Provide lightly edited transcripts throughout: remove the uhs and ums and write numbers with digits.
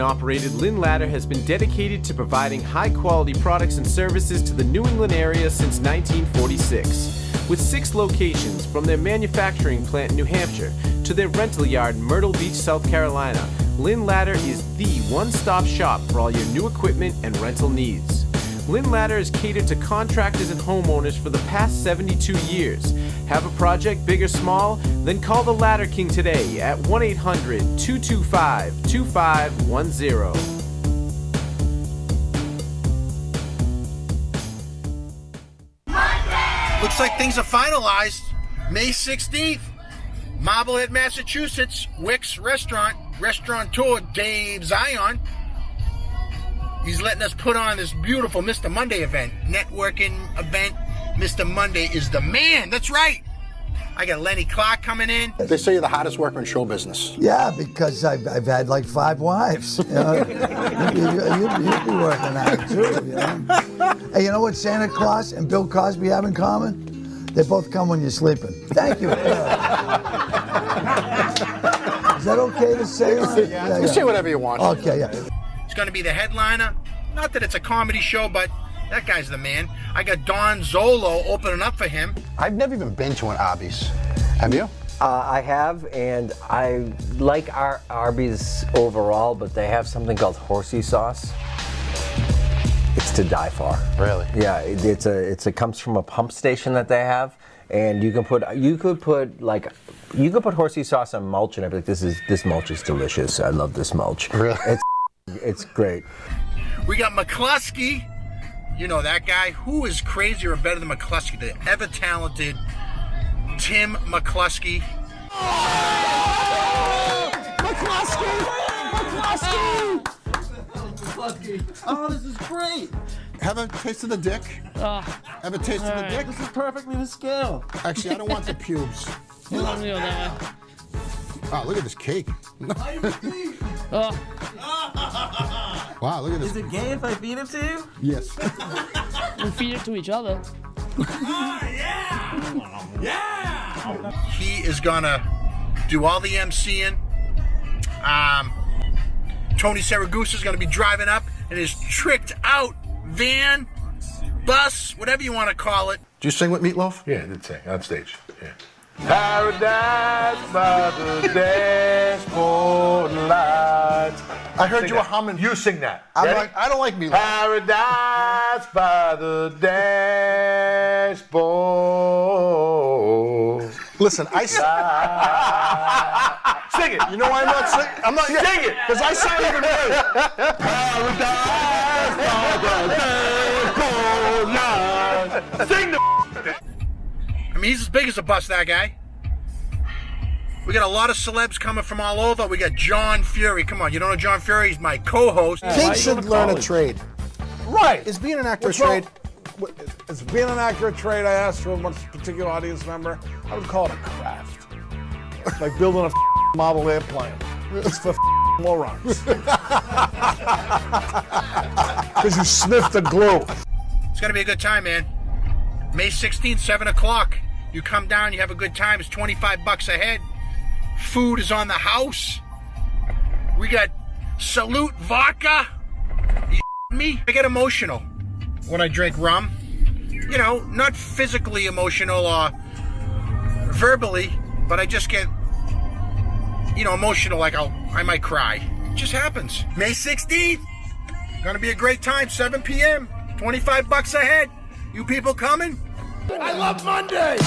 operated Lynn Ladder has been dedicated to providing high-quality products and services to the New England area since 1946. With 6 locations, from their manufacturing plant in New Hampshire to their rental yard in Myrtle Beach, South Carolina, Lynn Ladder is the one-stop shop for all your new equipment and rental needs. Lynn Ladder has catered to contractors and homeowners for the past 72 years. Have a project big or small? Then call the Ladder King today at 1-800-225-2510. Looks like things are finalized. May 16th, Marblehead, Massachusetts, Wick's Restaurant, restaurateur Dave Zion. He's letting us put on this beautiful Mr. Monday event, networking event. Mr. Monday is the man. That's right. I got Lenny Clark coming in. They say you're the hottest worker in show business. Yeah, because I've had like 5 wives. You know? you'd be working on it too. You know? Hey, you know what Santa Claus and Bill Cosby have in common? They both come when you're sleeping. Thank you. Is that okay to say? Yeah. You say whatever you want. Okay, yeah. It's going to be the headliner. Not that it's a comedy show, but that guy's the man. I got Don Zolo opening up for him. I've never even been to an Arby's. Have you? I have, and I like Arby's overall, but they have something called horsey sauce. It's to die for. Really? Yeah, it comes from a pump station that they have, and you could put horsey sauce on mulch, and I'd be like, this mulch is delicious. I love this mulch. Really? It's great. We got McCluskey. You know that guy. Who is crazier or better than McCluskey? The ever-talented Tim McCluskey. McCluskey! Oh, this is great. Have a taste of the dick. Have a taste of the dick. This is perfectly to scale. Actually, I don't want the pubes. That way. Wow, look at this cake. Wow, look at this. Is it gay if I feed it to you? Yes. We feed it to each other. He is gonna do all the MCing. Tony Saragusa is gonna be driving up in his tricked out van, bus, whatever you want to call it. Do you sing with Meatloaf? Yeah, I did sing on stage. Yeah. Paradise by the dashboard lights. I heard you were humming. You sing that. I don't like Meatloaf. Paradise by the dashboard. Listen, Sing it. You know why I'm not singing? I'm not. Sing it. Because I sound even better. Paradise by the dashboard lights. Sing the I mean, he's as big as a bus, that guy. We got a lot of celebs coming from all over. We got John Fury. Come on, you don't know John Fury? He's my co-host. Kids should learn a trade. Right. Is being an actor a What's wrong? trade? Is being an actor a trade? I asked from one particular audience member. I would call it a craft. Like building a model airplane. It's for morons. Because you sniffed the glue. It's going to be a good time, man. May 16th, 7 o'clock. You come down, you have a good time. It's $25 a head. Food is on the house. We got Salute Vodka. You me? I get emotional when I drink rum. You know, not physically emotional or verbally, but I just get, emotional, like I might cry. It just happens. May 16th. Gonna be a great time, 7 p.m. $25 a head. You people coming? I love Monday!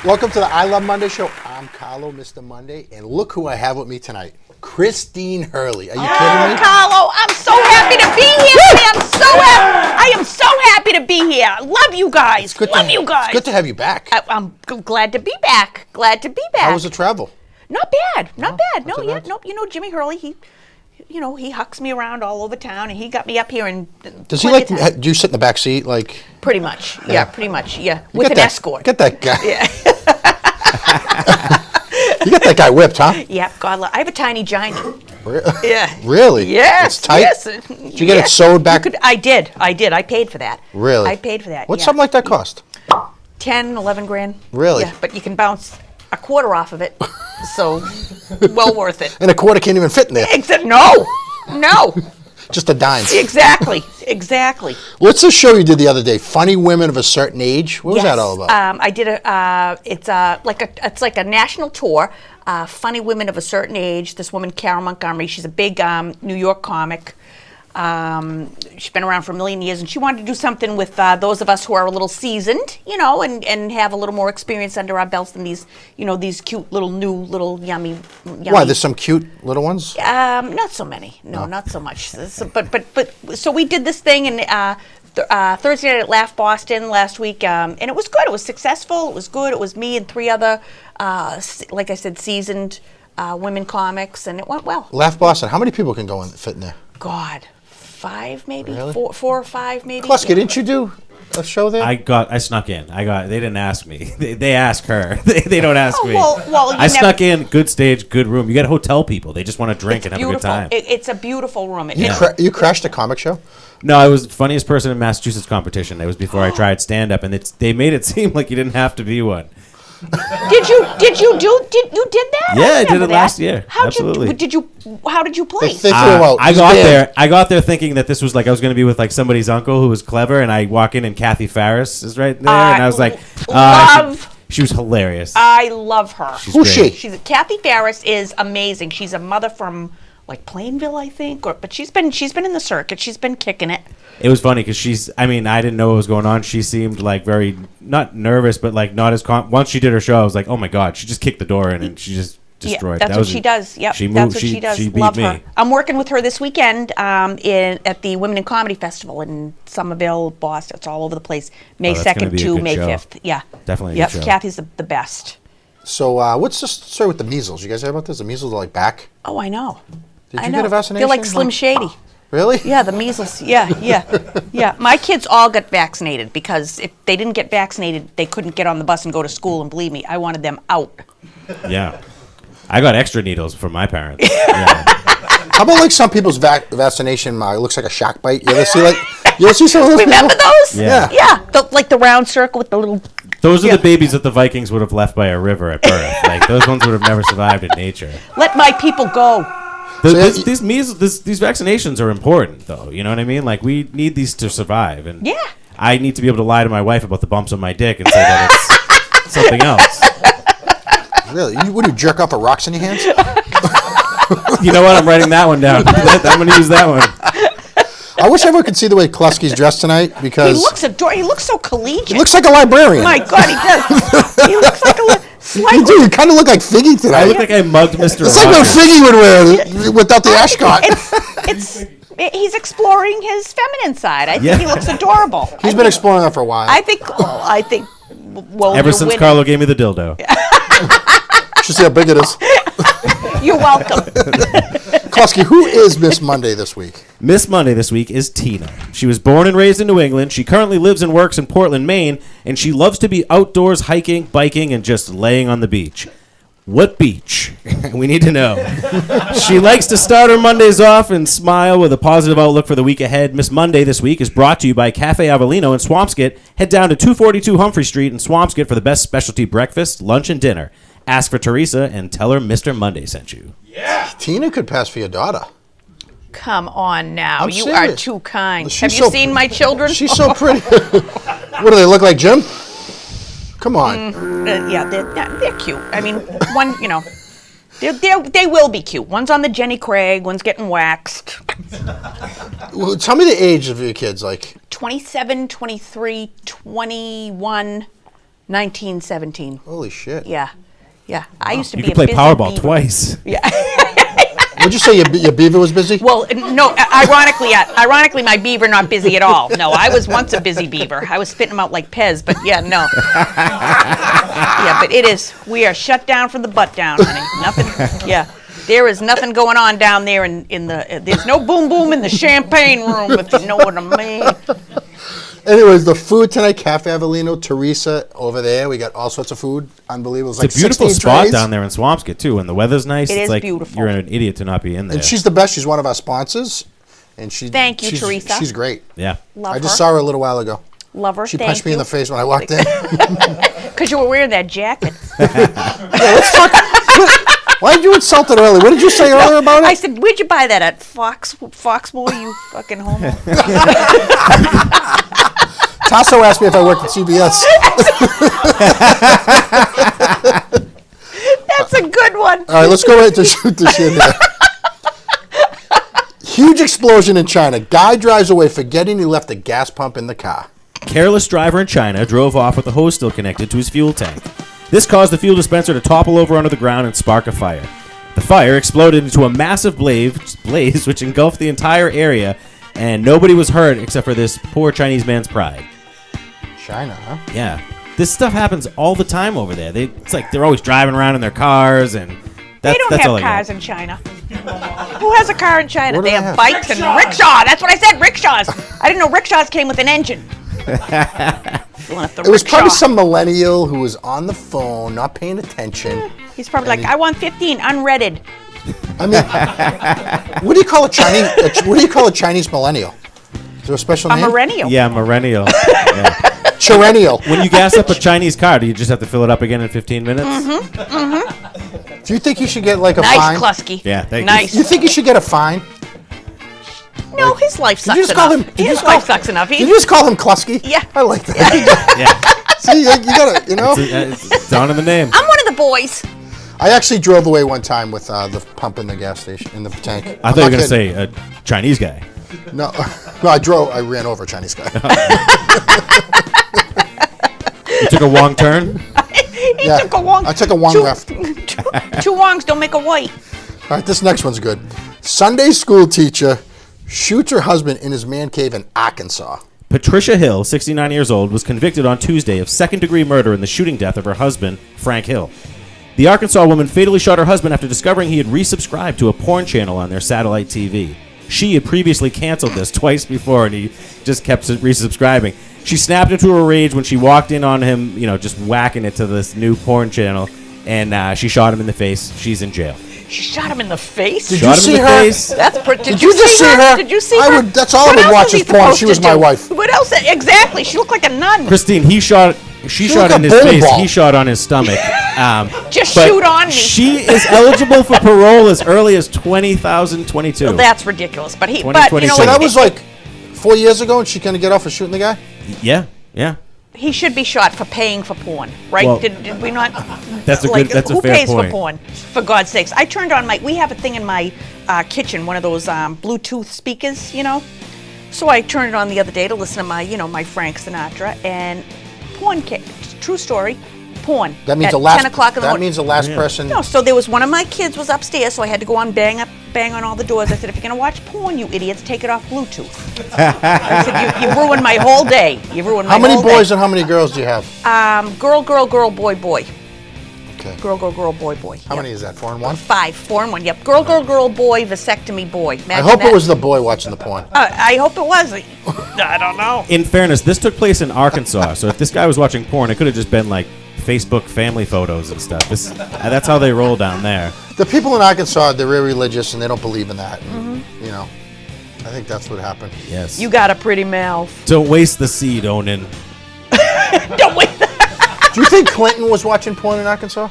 Welcome to the I Love Monday show. I'm Carlo, Mr. Monday, and look who I have with me tonight. Christine Hurley. Are you kidding me? Carlo, I'm so happy to be here. I am so happy to be here. Love you guys. Love you guys. It's good to have you back. I'm glad to be back. How was the travel? Not bad. No, you know Jimmy Hurley, he hucks me around all over town, and he got me up here and. Does he do you sit in the back seat like? Pretty much, yeah. With an escort. Get that guy. Yeah. You got that guy whipped, huh? Yeah, God, I have a tiny giant. Yeah. Really? Yes. It's tight? Yes. Did you get it sewed back? I did. I paid for that. Really? I paid for that. What's yeah. something like that cost? 10, 11 grand. Really? Yeah, but you can bounce a quarter off of it, so well worth it. And a quarter can't even fit in there. Except no. Just a dime. Exactly. What's the show you did the other day? Funny Women of a Certain Age? What was that all about? I did it's like a national tour. Funny Women of a Certain Age. This woman, Carol Montgomery, she's a big New York comic. She's been around for a million years, and she wanted to do something with those of us who are a little seasoned, and have a little more experience under our belts than these, these cute little yummy. Why? There's some cute little ones? Not so many. No, not so much. So we did this thing, and Thursday night at Laugh Boston last week, and it was good. It was successful. It was good. It was me and 3 other, like I said, seasoned women comics, and it went well. Laugh Boston. How many people can go and fit in there? God, 5 maybe, Really? 4 or 5 maybe. Klusky, didn't you do a show there? I snuck in. They didn't ask me. They ask her. They don't ask me. Well, I snuck in. Good stage, good room. You got hotel people. They just want to drink and have a good time. It's a beautiful room. You crashed a comic show? No, I was the funniest person in Massachusetts competition. It was before I tried stand up, and they made it seem like you didn't have to be one. Did you did that? Yeah, I did it last year. Absolutely. How did you play? I got there thinking that this was like I was going to be with like somebody's uncle who was clever, and I walk in and Kathy Ferris is right there, and I was like, she was hilarious. I love her. Who's she? Kathy Ferris is amazing. She's a mother from like Plainville, I think, but she's been in the circuit. She's been kicking it. It was funny because I didn't know what was going on. She seemed like very, not nervous, but like not as once she did her show, I was like, oh my God, she just kicked the door in and she just destroyed. Yeah, that's what she does. Yep, she moved, that's what she does. She beat Love me. her. I'm working with her this weekend at the Women in Comedy Festival in Somerville, Boston. It's all over the place. May 2nd to May 5th. Yeah. Definitely a Yep, good show. Kathy's the best. So what's the story with the measles? You guys heard about this? The measles are like back? Oh, I know. Did you get a vaccination? They're like Slim Shady. Really? Yeah, the measles. Yeah. My kids all got vaccinated because if they didn't get vaccinated, they couldn't get on the bus and go to school. And believe me, I wanted them out. Yeah. I got extra needles from my parents. Yeah. How about like some people's vaccination looks like a shock bite? You ever see some of those Remember people? those? Yeah. Yeah, like the round circle with the little... Those are the babies that the Vikings would have left by a river at birth. Like those ones would have never survived in nature. Let my people go. These vaccinations are important, though. You know what I mean? Like, we need these to survive. And yeah. I need to be able to lie to my wife about the bumps on my dick and say that it's something else. Really? What do you jerk off with rocks in your hands? You know what? I'm writing that one down. I'm going to use that one. I wish everyone could see the way Klusky's dressed tonight because... He looks so collegiate. He looks like a librarian. My God, he does. He looks like You do. You kind of look like Figgy today. I look like I mugged Mr. It's like what Figgy would wear without the ascot. He's exploring his feminine side. I think he looks adorable. He's been exploring that for a while. I think. Well, ever since Carlo gave me the dildo. You should see how big it is. You're welcome. Klusky, who is Miss Monday this week? Miss Monday this week is Tina. She was born and raised in New England. She currently lives and works in Portland, Maine, and she loves to be outdoors hiking, biking, and just laying on the beach. What beach? We need to know. She likes to start her Mondays off and smile with a positive outlook for the week ahead. Miss Monday this week is brought to you by Cafe Avellino in Swampscott. Head down to 242 Humphrey Street in Swampscott for the best specialty breakfast, lunch, and dinner. Ask for Teresa and tell her Mr. Monday sent you. Yeah. Tina could pass for your daughter. Come on now. I'm you serious. are too kind. She's Have you seen my children? She's so pretty. What do they look like, Jim? Come on. Yeah, they're cute. I mean, one, they will be cute. One's on the Jenny Craig, one's getting waxed. Well, tell me the age of your kids, like 27, 23, 21, 19, 17. Holy shit. Yeah. I used to You be could play busy Powerball beaver. twice. Yeah. Would you say your beaver was busy? Well, no. Ironically, my beaver not busy at all. No, I was once a busy beaver. I was spitting them out like Pez, but yeah, no. Yeah, but it is. We are shut down from the butt down, honey. Nothing. Yeah, there is nothing going on down there in the. There's no boom boom in the champagne room, if you know what I mean. Anyways, the food tonight, Cafe Avellino, Teresa over there. We got all sorts of food. Unbelievable. It's a beautiful spot down there in Swampscott, too. When the weather's nice, It it's is like beautiful. you're an idiot to not be in there. And she's the best. She's one of our sponsors. And Thank you, Teresa. She's great. Yeah. Love I just her. saw her a little while ago. Love her. She Thank punched me in you. the face when I walked in. Because you were wearing that jacket. Why did you insult it earlier? What did you say earlier about it? I said, where'd you buy that at? Foxmore, you fucking homo. Tasso asked me if I worked at CBS. That's a good one. All right, let's go right to shoot the shit here. Huge explosion in China. Guy drives away forgetting he left a gas pump in the car. Careless driver in China drove off with the hose still connected to his fuel tank. This caused the fuel dispenser to topple over onto the ground and spark a fire. The fire exploded into a massive blaze which engulfed the entire area, and nobody was hurt except for this poor Chinese man's pride. China, huh? Yeah. This stuff happens all the time over there. It's like they're always driving around in their cars, and They don't that's all have I got. cars in China. Who has a car in China? What do They they have have? bikes and rickshaws. That's what I said, rickshaws. I didn't know rickshaws came with an engine. It was probably some millennial who was on the phone, not paying attention. He's probably like, I want 15 unreaded. I mean, what do you call a Chinese? What do you call a Chinese millennial? Is there a special A name? millennial. Yeah, millennial. Yeah. Cherennial. When you gas up a Chinese car, do you just have to fill it up again in 15 minutes? Do you think you should get like a Nice, fine? Klusky. Yeah, thank you. Nice. You think you should get a fine? No, his life sucks Did you just enough. call him? His life sucks enough. Did you just call him Klusky? Yeah. I like that. Yeah. See, you gotta, you know. It's down in the name. I'm one of the boys. I actually drove away one time with the pump in the gas station, in the tank. I thought you were going to say a Chinese guy. No, no, I ran over a Chinese guy. You took a wrong turn? He took a wong. I took a wong left. Two wongs don't make a white. All right, this next one's good. Sunday school teacher shoots her husband in his man cave in Arkansas. Patricia Hill, 69 years old, was convicted on Tuesday of second-degree murder in the shooting death of her husband, Frank Hill. The Arkansas woman fatally shot her husband after discovering he had resubscribed to a porn channel on their satellite TV. She had previously canceled this twice before, and he just kept resubscribing. She snapped into a rage when she walked in on him, just whacking it to this new porn channel, and she shot him in the face. She's in jail. She shot him in the face. Did Shot you him in see the her? face. That's Did you just see her? Did you see I her? would- that's all I What would else watch was he is porn. She supposed was to my do? wife. What else? Exactly. She looked like a nun. Christine, she shot like in a his face. bowling ball. He shot on his stomach. Just but shoot on me. She is eligible for parole as early as 2022. Well, that's ridiculous. But he. But you know So that what? was like 4 years ago, and she's gonna get off for shooting the guy. Yeah. He should be shot for paying for porn, right? Well, did we not? That's a good- that's a who fair pays point. for porn? For God's sakes! I turned on we have a thing in my kitchen, one of those Bluetooth speakers, So I turned it on the other day to listen to my Frank Sinatra and porn. True story, porn. That means at the last. 10 o'clock in the That morning. means the last person. No, so there was one of my kids was upstairs, so I had to go on bang on all the doors. I said, if you're gonna watch porn, you idiots, take it off Bluetooth. I said, you ruined my whole day. You ruined my How many whole boys day. and how many girls do you have? Girl, boy, boy. Okay. Girl, boy, boy. How many is that? 4 and 1. 5, 4 and 1. Yep. Girl, boy, vasectomy, boy. I Imagine hope that. it was the boy watching the porn. I hope it was. I don't know. In fairness, this took place in Arkansas, so if this guy was watching porn, it could have just been like Facebook family photos and stuff. That's how they roll down there. The people in Arkansas, they're very religious and they don't believe in that. And, I think that's what happened. Yes. You got a pretty mouth. Don't waste the seed, Onan. Don't wait. Do you think Clinton was watching porn in Arkansas?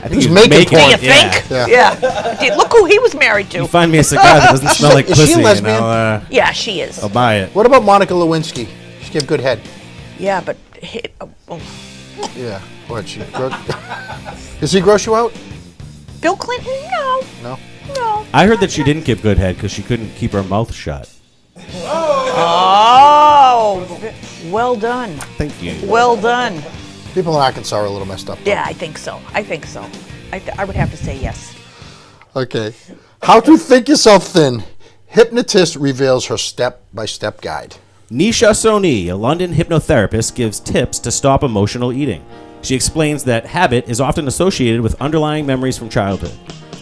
I He was he's making Do porn. you think? Yeah. Yeah. Dude, look who he was married to. You find me a cigar that doesn't smell like Is she a pussy, and lesbian? Yeah, she is. I'll buy it. What about Monica Lewinsky? She gave good head. Yeah, but Yeah. What? Does he gross you out? Bill Clinton? No. No. No. I heard that she didn't give good head because she couldn't keep her mouth shut. Oh. Well done. Thank you. Well done. People in Arkansas are a little messed up. though. Yeah, I think so. I would have to say yes. Okay. How to think yourself thin. Hypnotist reveals her step-by-step guide. Nisha Soni, a London hypnotherapist, gives tips to stop emotional eating. She explains that habit is often associated with underlying memories from childhood.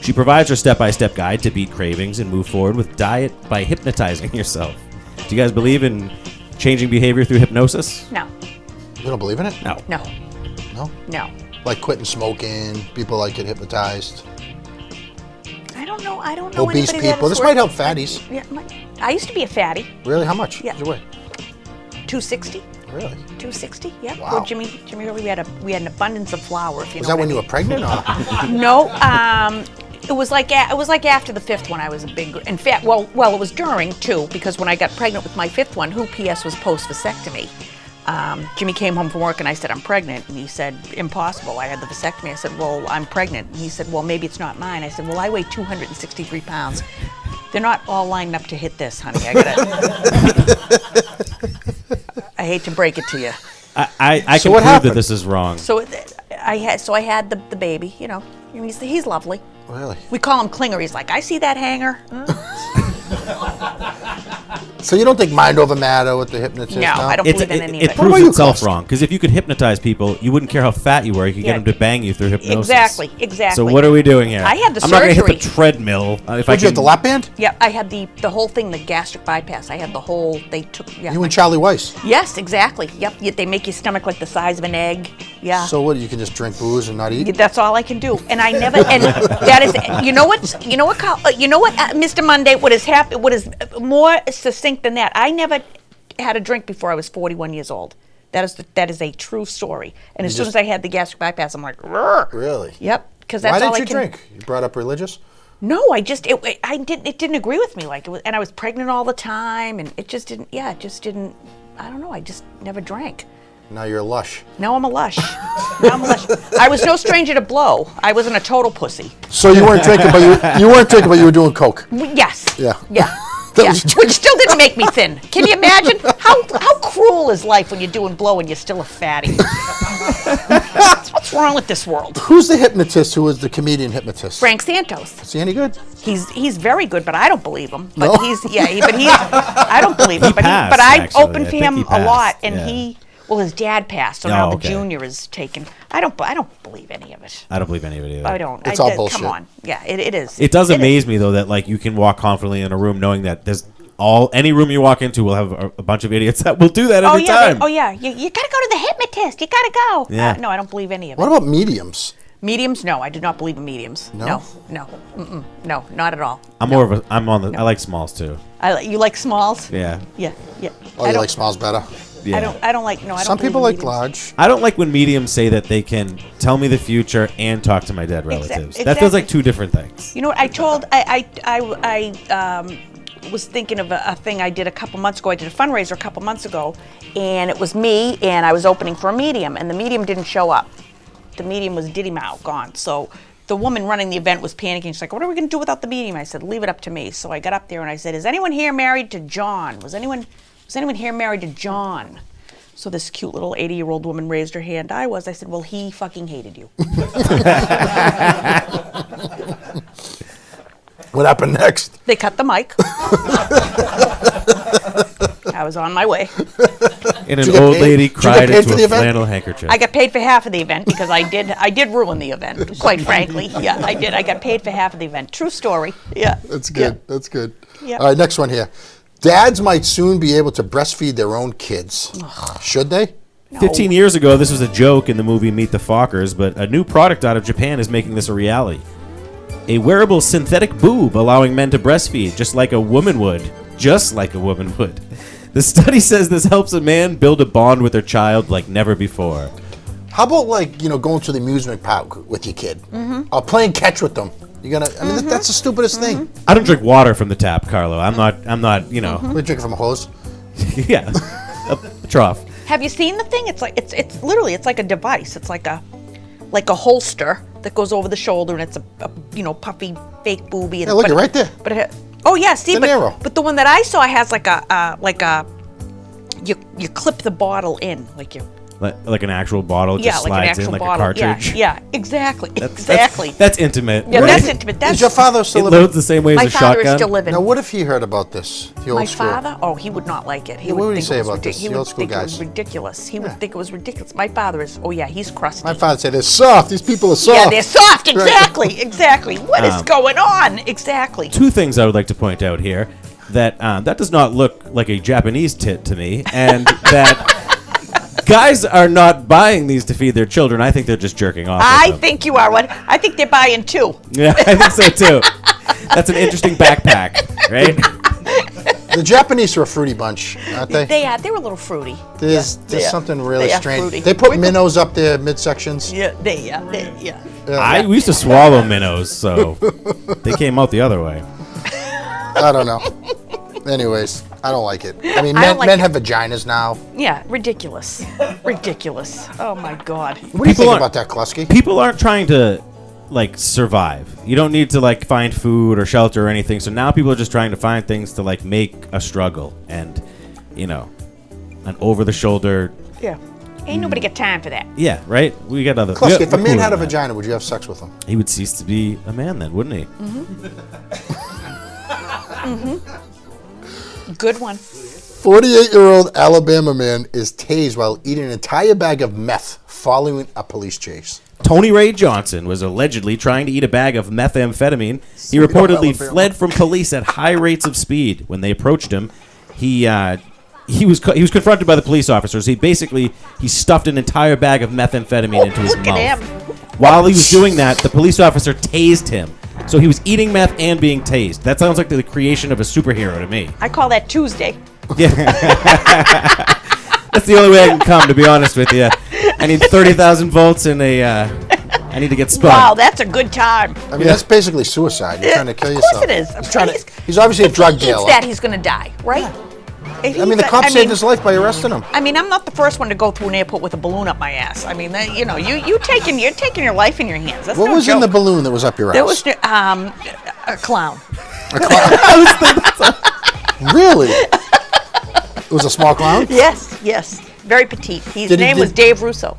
She provides her step-by-step guide to beat cravings and move forward with diet by hypnotizing yourself. Do you guys believe in changing behavior through hypnosis? No. You don't believe in it? No. No. No? No. Like quitting smoking, people like get hypnotized. I don't know. I don't know. Obese anybody that people. has This might worked- help fatties. Yeah, I used to be a fatty. Really? How much? Yeah. Did you weigh? 260. Really? 260. Yeah. Wow. Well, Jimmy Hurley, we had an abundance of flour. If you Was know that what when I you were pregnant? Or? mean. No. It was like after the fifth one I was a big. In fact, well, it was during too, because when I got pregnant with my fifth one, who P.S. was post vasectomy. Jimmy came home from work and I said, I'm pregnant. And he said, impossible. I had the vasectomy. I said, well, I'm pregnant. And he said, well, maybe it's not mine. I said, well, I weigh 263 pounds. They're not all lined up to hit this, honey. I hate to break it to you. I So can what prove happened? that this is wrong. So I had the baby, you know. He's lovely. Really? We call him Klinger. He's like, I see that hanger. So you don't think mind over matter with the hypnotist? No, I don't believe in any of It it. What about proves you, itself Costa? wrong, because if you could hypnotize people, you wouldn't care how fat you were. You could Yeah. get them to bang you through hypnosis. Exactly. So what are we doing here? I had the I'm not going to hit surgery. the treadmill. If I Did you have the lap band? Yeah, I had the whole thing, the gastric bypass. I had the whole. They took. Yeah. You and Charlie Weiss. Yes, exactly. Yep. They make your stomach like the size of an egg. Yeah. So what? You can just drink booze and not eat? That's all I can do, and I never. And that is, you know what, Mr. Monday. What is more succinct than that? I never had a drink before I was 41 years old. That is a true story. And as soon as I had the gastric bypass, I'm like, "Rrr." Really? Yep. Because that's Why all didn't I you can. drink? You brought up religious? No, it didn't agree with me. Like it was, and I was pregnant all the time, and it just didn't. Yeah, it just didn't. I don't know. I just never drank. Now you're lush. Now I'm a lush. I was no stranger to blow. I wasn't a total pussy. So you weren't drinking, but you weren't drinking, but you were doing coke. Yes. Yeah. Yeah. That Yeah. was Which still didn't make me thin. Can you imagine how cruel is life when you're doing blow and you're still a fatty? What's wrong with this world? Who's the hypnotist? Who was the comedian hypnotist? Frank Santos. Is he any good? He's very good, but I don't believe him. No? But I don't believe him. But passed, I actually. opened I for think him he a passed, lot, and yeah. his dad passed, so Oh, now okay. the junior is taken. I don't believe any of it. I don't believe any of it either. I don't. It's all Come bullshit. on. Yeah, it is. It does is. amaze me though that like you can walk confidently in a room knowing that there's any room you walk into will have a bunch of idiots that will do that every time. You gotta go to the hypnotist. You gotta go. Yeah. No, I don't believe any of it. What about mediums? Mediums? No, I do not believe in mediums. No? No, not at all. I like smalls too. You like smalls? Yeah. Yeah. Oh, you like smalls better? Yeah. I don't like. No, I don't. Some believe people in like mediums. large. I don't like when mediums say that they can tell me the future and talk to my dead relatives. That feels exactly. like two different things. You know what? I was thinking of a thing I did a couple months ago. I did a fundraiser a couple months ago, and it was me, and I was opening for a medium, and the medium didn't show up. The medium was Diddy Mao, gone. So the woman running the event was panicking. She's like, what are we going to do without the medium? I said, leave it up to me. So I got up there and I said, is anyone here married to John? Was anyone here married to John? So this cute little 80-year-old woman raised her hand. I was. I said, well, he fucking hated you. What happened next? They cut the mic. I was on my way. And an Did you get old paid? lady Did you get cried paid for into the a event? flannel handkerchief. I got paid for half of the event because I did ruin the event, quite frankly. Yeah, I did. I got paid for half of the event. True story. Yeah. That's good. Yeah. That's good. Yeah. All right, next one here. Dads might soon be able to breastfeed their own kids. Should they? 15 years ago, this was a joke in the movie Meet the Fockers, but a new product out of Japan is making this a reality. A wearable synthetic boob allowing men to breastfeed, just like a woman would. Just like a woman would. The study says this helps a man build a bond with their child like never before. How about going to the amusement park with your kid? Mm-hmm. Or playing catch with them? You're gonna. I mean, that's the stupidest thing. I don't drink water from the tap, Carlo. I'm not. We're drinking from a hose. Yeah, a trough. Have you seen the thing? It's like it's literally like a device. It's like a holster that goes over the shoulder, and it's a puffy fake boobie. Yeah, look, you're right there. But oh yeah, see, De Niro. but the one that I saw has like a you clip the bottle in like you. Like an actual bottle, it just like an slides actual in like bottle. a cartridge. Yeah, exactly. That's intimate. Yeah, that's intimate. That's Is your father still It living? loads the same way my as a father shotgun. is still living. Now, what if he heard about this? The old My school. father? Oh, he would not like it. Yeah, what would he think say it was about this? He The would old school think it was guys. ridiculous. He Yeah. would think it was ridiculous. My father is. Oh yeah, he's crusty. My father said, "They're soft. These people are soft." Yeah, they're soft. Right. Exactly. Exactly. What is going on? Exactly. Two things I would like to point out here. that that does not look like a Japanese tit to me, and that guys are not buying these to feed their children. I think they're just jerking off. I think you are. What? I think they're buying 2. Yeah, I think so too. That's an interesting backpack, right? The Japanese are a fruity bunch, aren't they? They are. They're a little fruity. There's something really They are strange. fruity. They put minnows up their midsections. Yeah, We used to swallow minnows, so they came out the other way. I don't know. Anyways, I don't like it. I mean, I don't like men it. have vaginas now. Yeah, ridiculous. Ridiculous. Oh my God. What do you think about that, Klusky? People aren't trying to like survive. You don't need to like find food or shelter or anything. So now people are just trying to find things to like make a struggle and, you know, an over the shoulder. Yeah. Ain't nobody got time for that. Yeah, right? We got other. Klusky, if a we're man cooler had a than that. vagina, would you have sex with him? He would cease to be a man then, wouldn't he? Good one. 48-year-old Alabama man is tased while eating an entire bag of meth following a police chase. Tony Ray Johnson was allegedly trying to eat a bag of methamphetamine. He reportedly fled from police at high rates of speed. When they approached him, he was confronted by the police officers. He stuffed an entire bag of methamphetamine into his Look mouth. at him. While he was doing that, the police officer tased him. So he was eating meth and being tased. That sounds like the creation of a superhero to me. I call that Tuesday. Yeah. That's the only way I can come, to be honest with you. I need 30,000 volts and I need to get spun. Wow, that's a good time. I mean, that's basically suicide. You're trying to kill yourself. Of course it is. He's obviously a drug If he dealer. eats that, he's going to die, right? If I mean, the cops saved his life by arresting him. I mean, I'm not the first one to go through an airport with a balloon up my ass. I mean, you're taking your life in your hands. That's What no was joke. in the balloon that was up your ass? There was a clown. Really? It was a small clown? Yes. Very petite. His name was Dave Russo.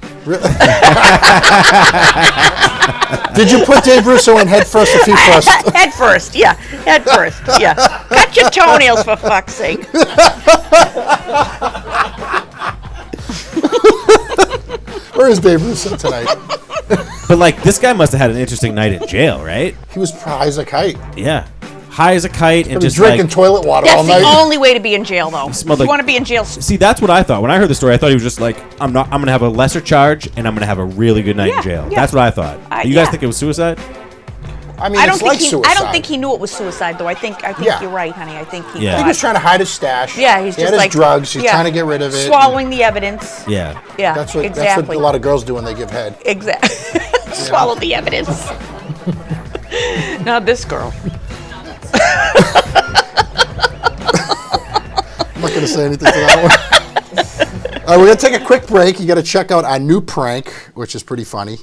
Did you put Dave Russo in head first or feet first? Head first, yeah. Head first, yeah. Cut your toenails, for fuck's sake. Where is Dave Russo tonight? But like, this guy must have had an interesting night in jail, right? He was high as a kite. Yeah. High as a kite and He was just drinking like, toilet water all That's night. the only way to be in jail, though. If smelled you like- want to be in jail, See, that's what I thought. When I heard the story, I thought he was just like, I'm going to have a lesser charge and I'm going to have a really good night in jail. yeah. That's what I thought. You guys yeah. think it was suicide? I mean, I don't it's think like he. suicide. I don't think he knew it was suicide, though. I think Yeah. you're right, honey. I think he. Yeah. I think thought- he was trying to hide his stash. Yeah, he's he just had his like drugs. He's trying to get rid of it. swallowing the evidence. Yeah. Yeah, That's what exactly. a lot of girls do when they give head. Exactly. Swallow the evidence. Not this girl. I'm not going to say anything to that one. All right, we're going to take a quick break. You got to check out our new prank, which is pretty funny.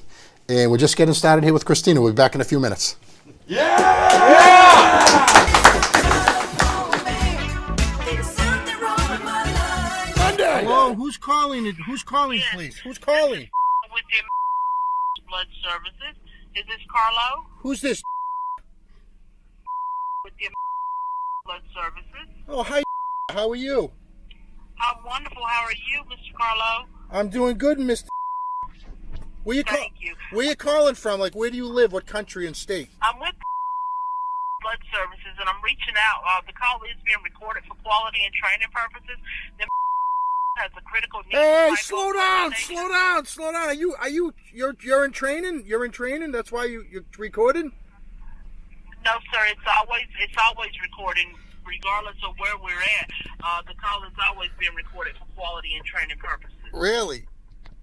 And we're just getting started here with Christina. We'll be back in a few minutes. Hello, who's calling? Who's calling, please? Who's calling? With the blood services. Is this Carlo? Who's this? With the blood services. Oh, hi. How are you? I'm wonderful. How are you, Mr. Carlo? I'm doing good, Mr. Where you Thank you. Where you calling from? Like, where do you live? What country and state? I'm with blood services, and I'm reaching out. The call is being recorded for quality and training purposes. The has a critical need. Hey, slow down! You're in training? You're in training? That's why you're recording? No, sir. It's always recording, regardless of where we're at. The call is always being recorded for quality and training purposes. Really?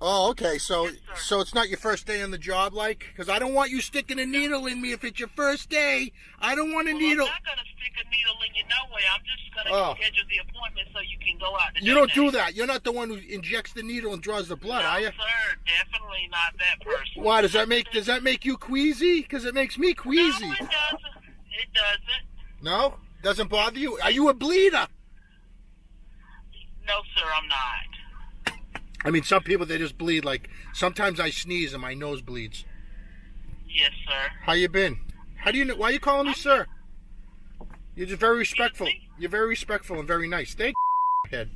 Oh, okay. So it's not your first day on the job, like? Because I don't want you sticking a needle in me if it's your first day. I don't want a needle. I'm not going to stick a needle in you no way. I'm just going to schedule the appointment so you can go out and You don't do that. You're not the one who injects the needle and draws the blood, are you? No, sir. Definitely not that person. Why does that make you queasy? Because it makes me queasy. No, it doesn't. It doesn't. No? Doesn't bother you? Are you a bleeder? No, sir, I'm not. I mean, some people, they just bleed. Like, sometimes I sneeze and my nose bleeds. Yes, sir. How you been? How do you know? Why are you calling me sir? You're just very respectful. You're very respectful and very nice. Thank you, head.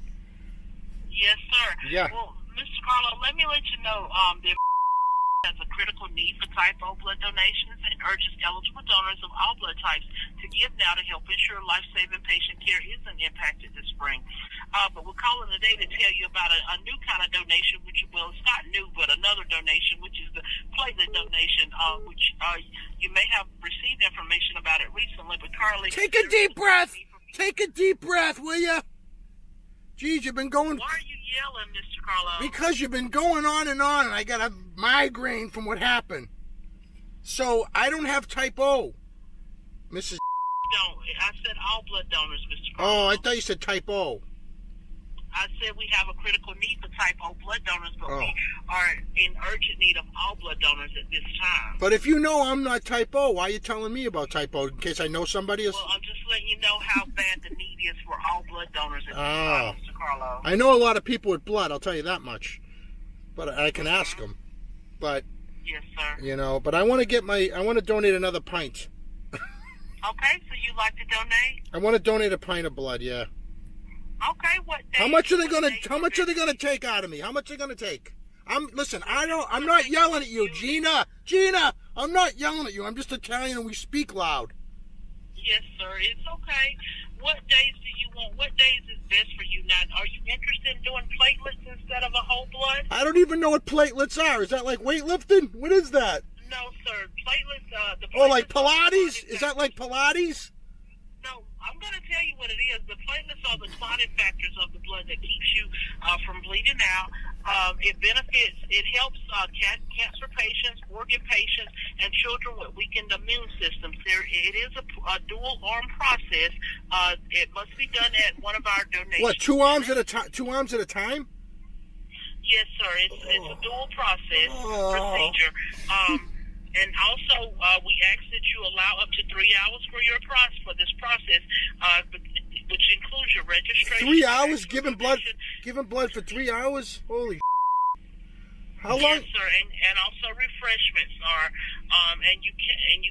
Yes, sir. Yeah. Well, Mr. Carlo, let me let you know, the has a critical need for type O blood donations and urges eligible donors of all blood types to give now to help ensure life-saving patient care isn't impacted this spring. But we're calling today to tell you about a new kind of donation, which, well, it's not new, but another donation, which is the platelet donation, which you may have received information about it recently, but currently... Take a deep breath. Take a deep breath, will you? Geez, you've been going... Why are you yelling, Mr. Carlo? Because you've been going on, and I got a migraine from what happened. So, I don't have type O, Mrs. No, I said all blood donors, Mr. Carlo. Oh, I thought you said type O. I said we have a critical need for type O blood donors, but we are in urgent need of all blood donors at this time. But if you know I'm not type O, why are you telling me about type O? In case I know somebody else? Well, I'm just letting you know how bad the need is for all blood donors at this time, Mr. Carlo. I know a lot of people with blood, I'll tell you that much. But I can ask them. But, yes, sir. you know, but I want to donate another pint. Okay, so you'd like to donate? I want to donate a pint of blood, yeah. Okay, what day? How much are they gonna take out of me? How much are they gonna take? I'm not yelling at you, Gina. Gina, I'm not yelling at you. I'm just Italian and we speak loud. Yes, sir. It's okay. What days do you want? What days is best for you? Now, are you interested in doing platelets instead of a whole blood? I don't even know what platelets are. Is that like weightlifting? What is that? No, sir. Platelets, oh, like Pilates? Is that like Pilates? No, I'm going to tell you what it is. The platelets are the clotting factors of the blood that keeps you from bleeding out. It benefits, it helps cancer patients, organ patients, and children with weakened immune systems. It is a dual-arm process. It must be done at one of our donations. What, 2 arms at a time? 2 arms at a time? Yes, sir. It's a dual process procedure. And also, we ask that you allow up to 3 hours for this process, which includes your registration. 3 hours giving blood for 3 hours? Holy! How long? Yes, sir. And also refreshments are, and you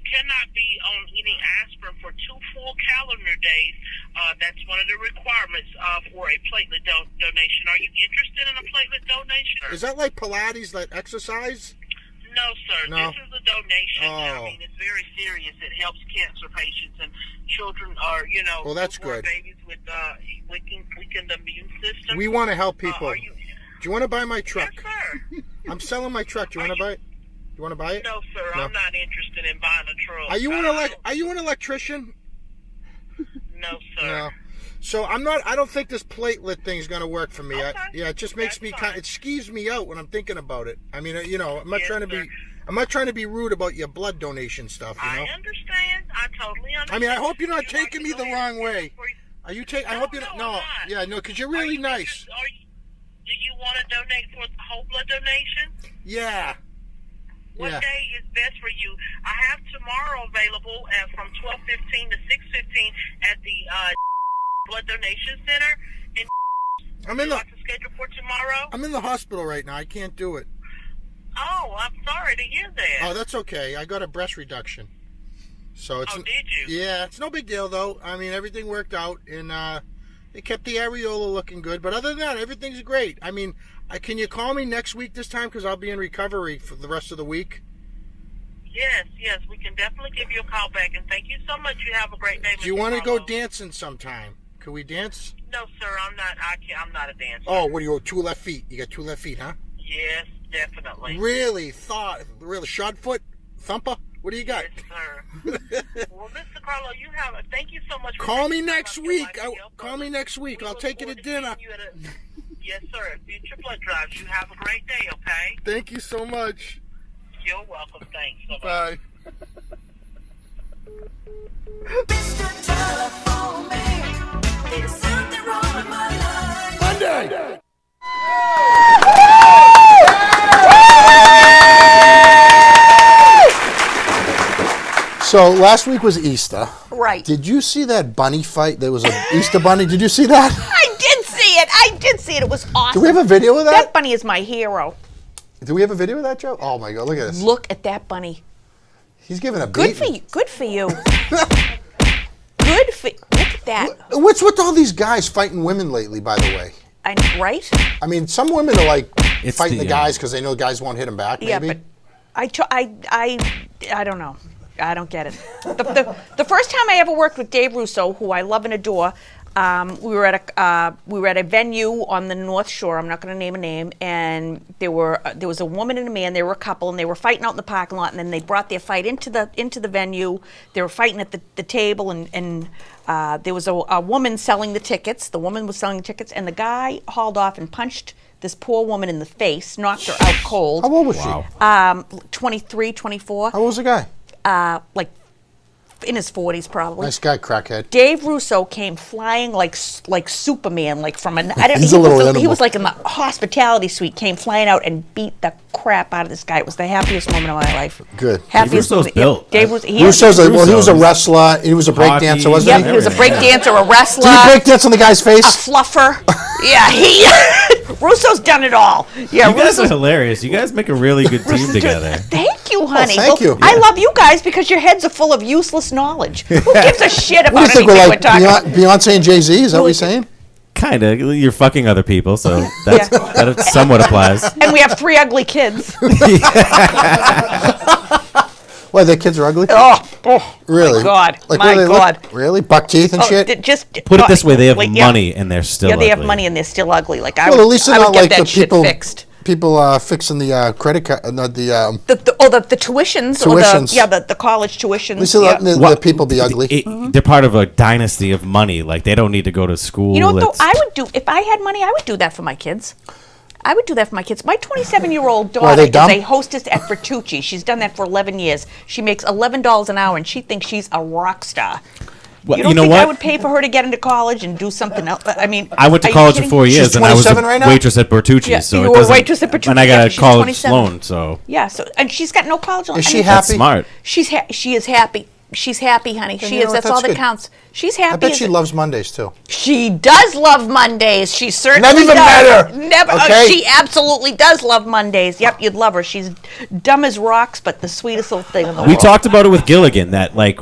cannot be on any aspirin for 2 full calendar days. That's one of the requirements for a platelet donation. Are you interested in a platelet donation? Is that like Pilates, like exercise? No, sir. No. This is a donation. Oh. I mean, it's very serious. It helps cancer patients and children are, Well, that's newborn good. babies with weakened immune system. We want to help people. Do you want to buy my truck? Yes, sir. I'm selling my truck. Do you want to buy it? You want to buy it? No, sir. No. I'm not interested in buying a truck. Are you an electrician? No, sir. No. So I don't think this platelet thing's going to work for me. Okay. It just makes me it skeeves me out when I'm thinking about it. I mean, I'm not trying to be rude about your blood donation stuff, you know? I understand. I totally understand. I mean, I hope you're not taking me the wrong way. Are you taking? I hope you're not. I'm No. not. Yeah, no, because you're really nice. Do you want to donate for the whole blood donation? Yeah. What day is best for you? I have tomorrow available from 12:15 to 6:15 at the Blood Donation Center. And I'm in the. to schedule for tomorrow? I'm in the hospital right now. I can't do it. Oh, I'm sorry to hear that. Oh, that's okay. I got a breast reduction. So it's. Oh, did you? Yeah, it's no big deal though. I mean, everything worked out, and it kept the areola looking good. But other than that, everything's great. I mean, can you call me next week this time? Because I'll be in recovery for the rest of the week. Yes, we can definitely give you a call back. And thank you so much. You have a great day. Do you want to go dancing sometime? Can we dance? No, sir. I'm not. I'm not a dancer. Oh, what do you? 2 left feet. You got 2 left feet, huh? Yes, definitely. Really? Really? Shot foot? Thumper? What do you got? Yes, sir. Well, Mr. Carlo, thank you so much. Call me next week. Call me next week. I'll take you to dinner. Yes, sir. Future blood drives. You have a great day, okay? Thank you so much. You're welcome. Thanks. Bye. Mr. Telephone Man, there's something wrong with my life. Monday. So last week was Easter. Right. Did you see that bunny fight? There was an Easter bunny. Did you see that? I did see it. It was awesome. Do we have a video of that? That bunny is my hero. Do we have a video of that, Joe? Oh my God! Look at this. Look at that bunny. He's giving a Good beat. for you. Good for you. Good for. Look at that. What's with all these guys fighting women lately? By the way. Right. I mean, some women are like It's fighting the, the guys because they know guys won't hit them back. Maybe. Yeah, but I don't know. I don't get it. The first time I ever worked with Dave Russo, who I love and adore, we were at a venue on the North Shore. I'm not going to name a name, and there was a woman and a man. They were a couple, and they were fighting out in the parking lot. And then they brought their fight into the venue. They were fighting at the table, and there was a woman selling the tickets. The woman was selling the tickets, and the guy hauled off and punched this poor woman in the face, knocked her out cold. How old was she? 23, 24. How old was the guy? Like in his 40s probably. Nice guy, crackhead. Dave Russo came flying like Superman, like from an. He's a little he animal. was like in the hospitality suite, came flying out and beat the crap out of this guy. It was the happiest moment of my life. Good. Happiest Russo's moment. built. Yep. Dave was. He He was a wrestler. He was a break dancer, wasn't Yep, he? he was a break dancer, a wrestler, Did he break dance on the guy's a face? fluffer. Yeah, he. Russo's done it all. Yeah, You guys are Russo's. hilarious. You guys make a really good team together. Thank you, honey. thank you. I love you guys because your heads are full of useless knowledge. Who gives a shit What do about you think? anything We're we're like talking about? Beyonce and Jay-Z? Is that what you're saying? Kind of. You're fucking other people, so that somewhat applies. And we have 3 ugly kids. Why, their kids are ugly? Oh, Really? my God. Like, My what do they look- God. Really? Buck teeth and shit? Just Put it this way: they have like, yeah. money and they're still. Yeah, they have ugly. money and they're still ugly. Like I Well, would, at least they're I would not get like that the shit people fixed. fixing the credit card, not the. The tuitions, Tuitions. or the college tuitions. At least they're yeah. letting the people be ugly. They're part of a dynasty of money. Like they don't need to go to school. You know what, though? It's- I would do, if I had money, I would do that for my kids. I would do that for my kids. My 27-year-old Why, are they daughter is dumb? a hostess at Bertucci. She's done that for 11 years. She makes $11 an hour, and she thinks she's a rock star. Well, you don't you know think I what? would pay for her to get into college and do something else? I mean, I went to are you college for kidding? 4 years, She's and I was 27 a right now? waitress at Bertucci. Yeah, so you it were a doesn't- waitress at Bertucci. and I got Yeah, a she's college 27. loan. So Yeah, and she's got no college loan. Is I she mean, happy? that's smart. She is happy. She's happy, honey. Then She you know is. what, That's that's all that good. counts. She's happy. I bet as she a- loves Mondays, too. She does love Mondays. She certainly Never even does. met her, Never. okay? She absolutely does love Mondays. Yep, you'd love her. She's dumb as rocks, but the sweetest little thing in the we world. talked about it with Gilligan that like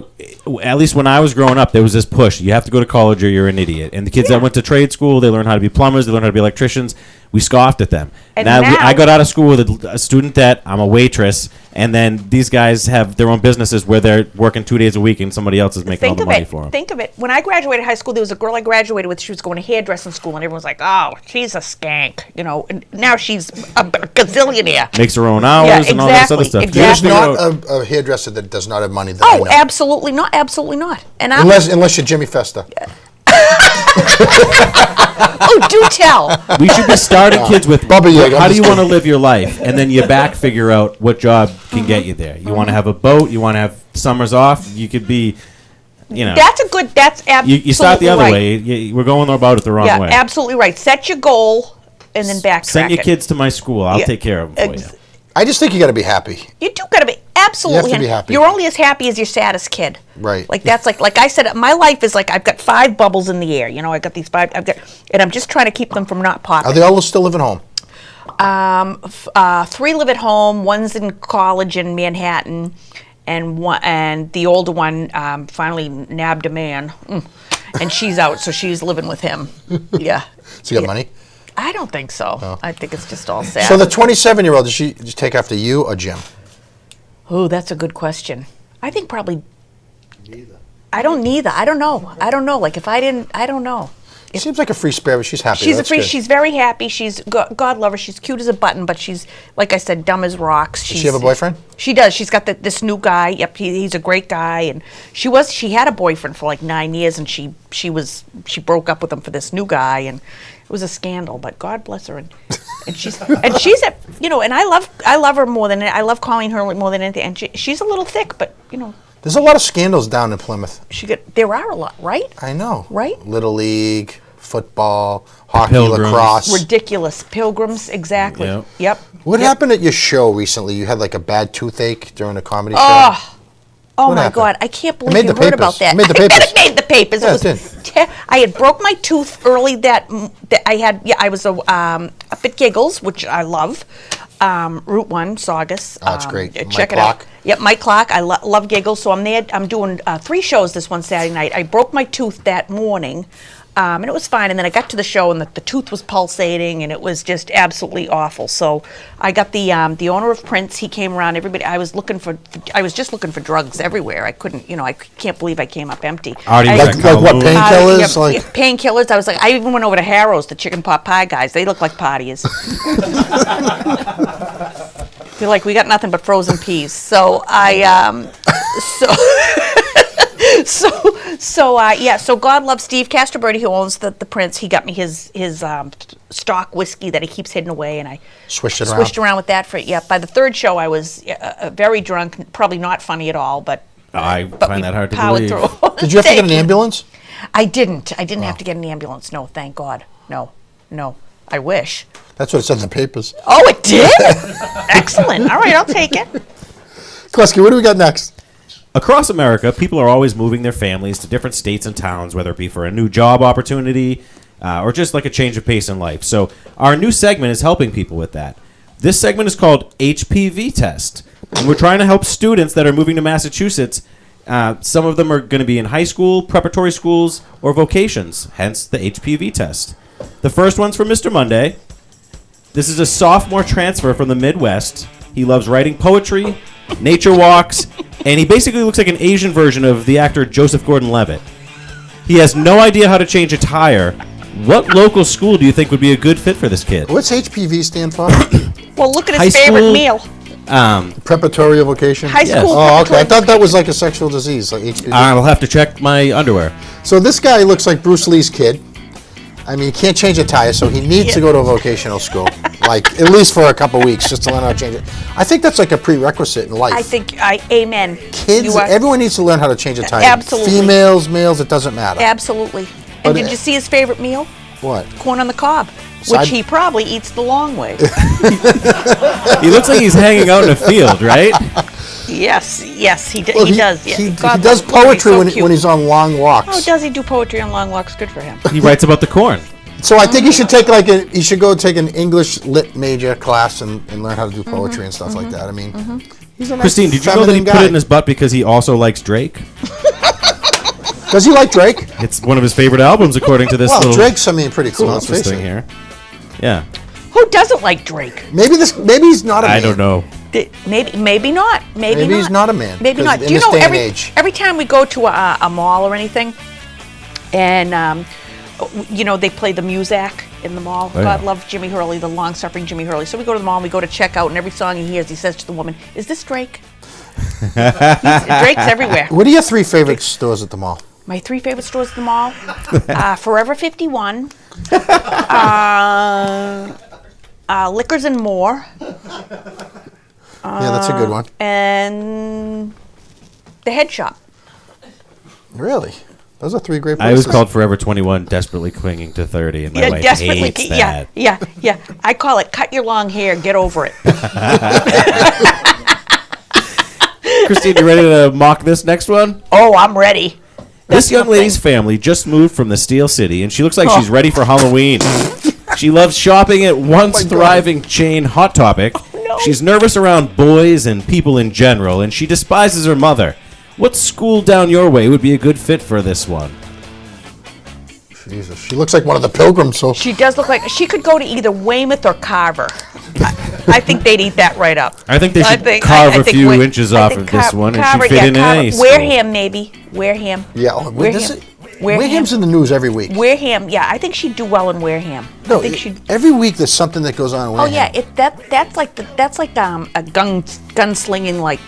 at least when I was growing up there was this push you have to go to college or you're an idiot, and the kids that went to trade school, they learned how to be plumbers, they learned how to be electricians. We scoffed at them. And now, now- I got out of school with a student debt. I'm a waitress, and then these guys have their own businesses where they're working 2 days a week and somebody else is making all Think the of money it. for them. Think of it. When I graduated high school, there was a girl I graduated with. She was going to hairdressing school, and everyone was like, "Oh, she's a skank," you know. And now she's a gazillionaire. Makes her own hours Yeah, and all this other exactly, stuff. There's exactly. not a hairdresser that does not have money that I Oh, know. absolutely not. Absolutely not. And I'm Unless you're Jimmy Festa. oh, do tell. We should be starting kids with Bubba Yaga, how I'm do you just want to live your life, and then you back figure out what job can get you there. You want to have a boat, you want to have summers off, you could be, you know. That's a good. That's absolutely You start the other right. way. We're going about it the wrong Yeah, way. absolutely right. Set your goal and then backtrack Send your it. kids to my school. I'll Yeah, take care of them for you. I just think you got to be happy. You do got to be absolutely. You have to be happy. You're only as happy as your saddest kid. Right. Like that's like I said. My life is like I've got 5 bubbles in the air. You know, I got these 5. And I'm just trying to keep them from not popping. Are they all still living home? 3 live at home. One's in college in Manhattan, and the older one finally nabbed a man, and she's out, so she's living with him. Yeah. So you got money? I don't think so. I think it's just all sad. So the 27-year-old, does she just take after you or Jim? Oh, that's a good question. I think probably. Neither. I don't neither. I don't know. Like if I didn't, I don't know. She seems like a free spirit, but she's happy. She's That's a free. good. She's very happy. She's God love her. She's cute as a button, but she's like I said, dumb as rocks. Does she have a boyfriend? She does. She's got this new guy. Yep, he's a great guy, and she had a boyfriend for like 9 years, and she broke up with him for this new guy, and it was a scandal. But God bless her, and she's a and I love her more than I love Colleen Hurley more than anything, and she's a little thick, but There's a lot of scandals down in Plymouth. there are a lot, right? I know. Right? Little League, football, hockey, Pilgrims. lacrosse. Ridiculous pilgrims, exactly. Yep. Yep. What Yep. happened at your show recently? You had like a bad toothache during a comedy show? Oh What my happened? God! I can't believe made you the heard papers. about that. It made the I bet papers. it made the papers. Yeah, it it was I had broke my tooth early that I had. Yeah, I was up at Giggles, which I love. Route 1, Saugus. Oh, that's great. Check Mike it out. Clark. Yep, Mike Clark. I love Giggles, so I'm there. I'm doing 3 shows this one Saturday night. I broke my tooth that morning. And it was fine. And then I got to the show, and the tooth was pulsating, and it was just absolutely awful. So I got the owner of Prince. He came around. Everybody. I was just looking for drugs everywhere. I couldn't. I can't believe I came up empty. Like what, painkillers? Painkillers. I was like, I even went over to Harrow's, the chicken pot pie guys. They look like partiers. They're like, we got nothing but frozen peas. So So God love Steve Castroberti, who owns the Prince. He got me his stock whiskey that he keeps hidden away, and I swished around with that for by the third show I was very drunk, probably not funny at all, but I find that hard to believe. Did you have to get an ambulance? I didn't have to get an ambulance. No, thank God. No. I wish. That's what it said in the papers. Oh, it did? Excellent. All right, I'll take it. Kleski, what do we got next? Across America, people are always moving their families to different states and towns, whether it be for a new job opportunity or just like a change of pace in life. So our new segment is helping people with that. This segment is called HPV Test, and we're trying to help students that are moving to Massachusetts. Some of them are going to be in high school, preparatory schools, or vocations, hence the HPV test. The first one's for Mr. Monday. This is a sophomore transfer from the Midwest. He loves writing poetry, nature walks, and he basically looks like an Asian version of the actor Joseph Gordon-Levitt. He has no idea how to change a tire. What local school do you think would be a good fit for this kid? What's HPV stand for? Well, look at High his favorite school- meal. Preparatory vocation? High school. Oh, okay. I thought that was like a sexual disease, like HPV. I'll have to check my underwear. So this guy looks like Bruce Lee's kid. I mean, he can't change a tire, so he needs to go to a vocational school, like at least for a couple weeks, just to learn how to change it. I think that's like a prerequisite in life. I think, amen. Kids, everyone needs to learn how to change a tire. Absolutely. Females, males, it doesn't matter. Absolutely. But And did you see his favorite meal? What? Corn on the cob, Side- which he probably eats the long way. He looks like he's hanging out in a field, right? Yes, he Well, does. Yeah. He God does bless him. He's poetry so when cute. he's on long walks. Oh, does he do poetry on long walks? Good for him. He writes about the corn. So I think he should take he should go take an English lit major class and learn how to do poetry and stuff like that. I mean, he's a nice Christine, did you know that he feminine put guy. it in his butt because he also likes Drake? Does he like Drake? It's one of his favorite albums, according to this Well, little Drake's pretty cool. Let's synopsis face thing it. here. Yeah. Who doesn't like Drake? Maybe he's not a man. I don't know. Maybe not. Maybe he's not a man. Maybe 'cause not. in Do you this know day and age. every time we go to a mall or anything, and they play the music in the mall. Oh, yeah. God love Jimmy Hurley, the long-suffering Jimmy Hurley. So we go to the mall and we go to check out, and every song he hears, he says to the woman, "Is this Drake?" Drake's everywhere. What are your 3 favorite stores at the mall? My 3 favorite stores at the mall: Forever 51, Liquors and More. Yeah, that's a good one. And the Head Shop. Really? Those are 3 great I places. was called Forever 21, desperately clinging to 30, and my wife desperately. hates that. Yeah. I call it cut your long hair, get over it. Christine, you ready to mock this next one? Oh, I'm ready. This young lady's family just moved from the Steel City, and she looks like she's ready for Halloween. She loves shopping at once thriving chain Hot Topic. No. She's nervous around boys and people in general, and she despises her mother. What school down your way would be a good fit for this one? Jesus, she looks like one of the pilgrims. So She does look like she could go to either Weymouth or Carver. I think they'd eat that right up. I think they should carve a few inches off of this one, and she'd fit in any school. Wareham, maybe. Wareham. yeah, Wareham's in the news every week. Wareham, yeah. I think she'd do well in Wareham. No, I think she'd. every week there's something that goes on in Oh Wareham. yeah, that's like a gunslinging like.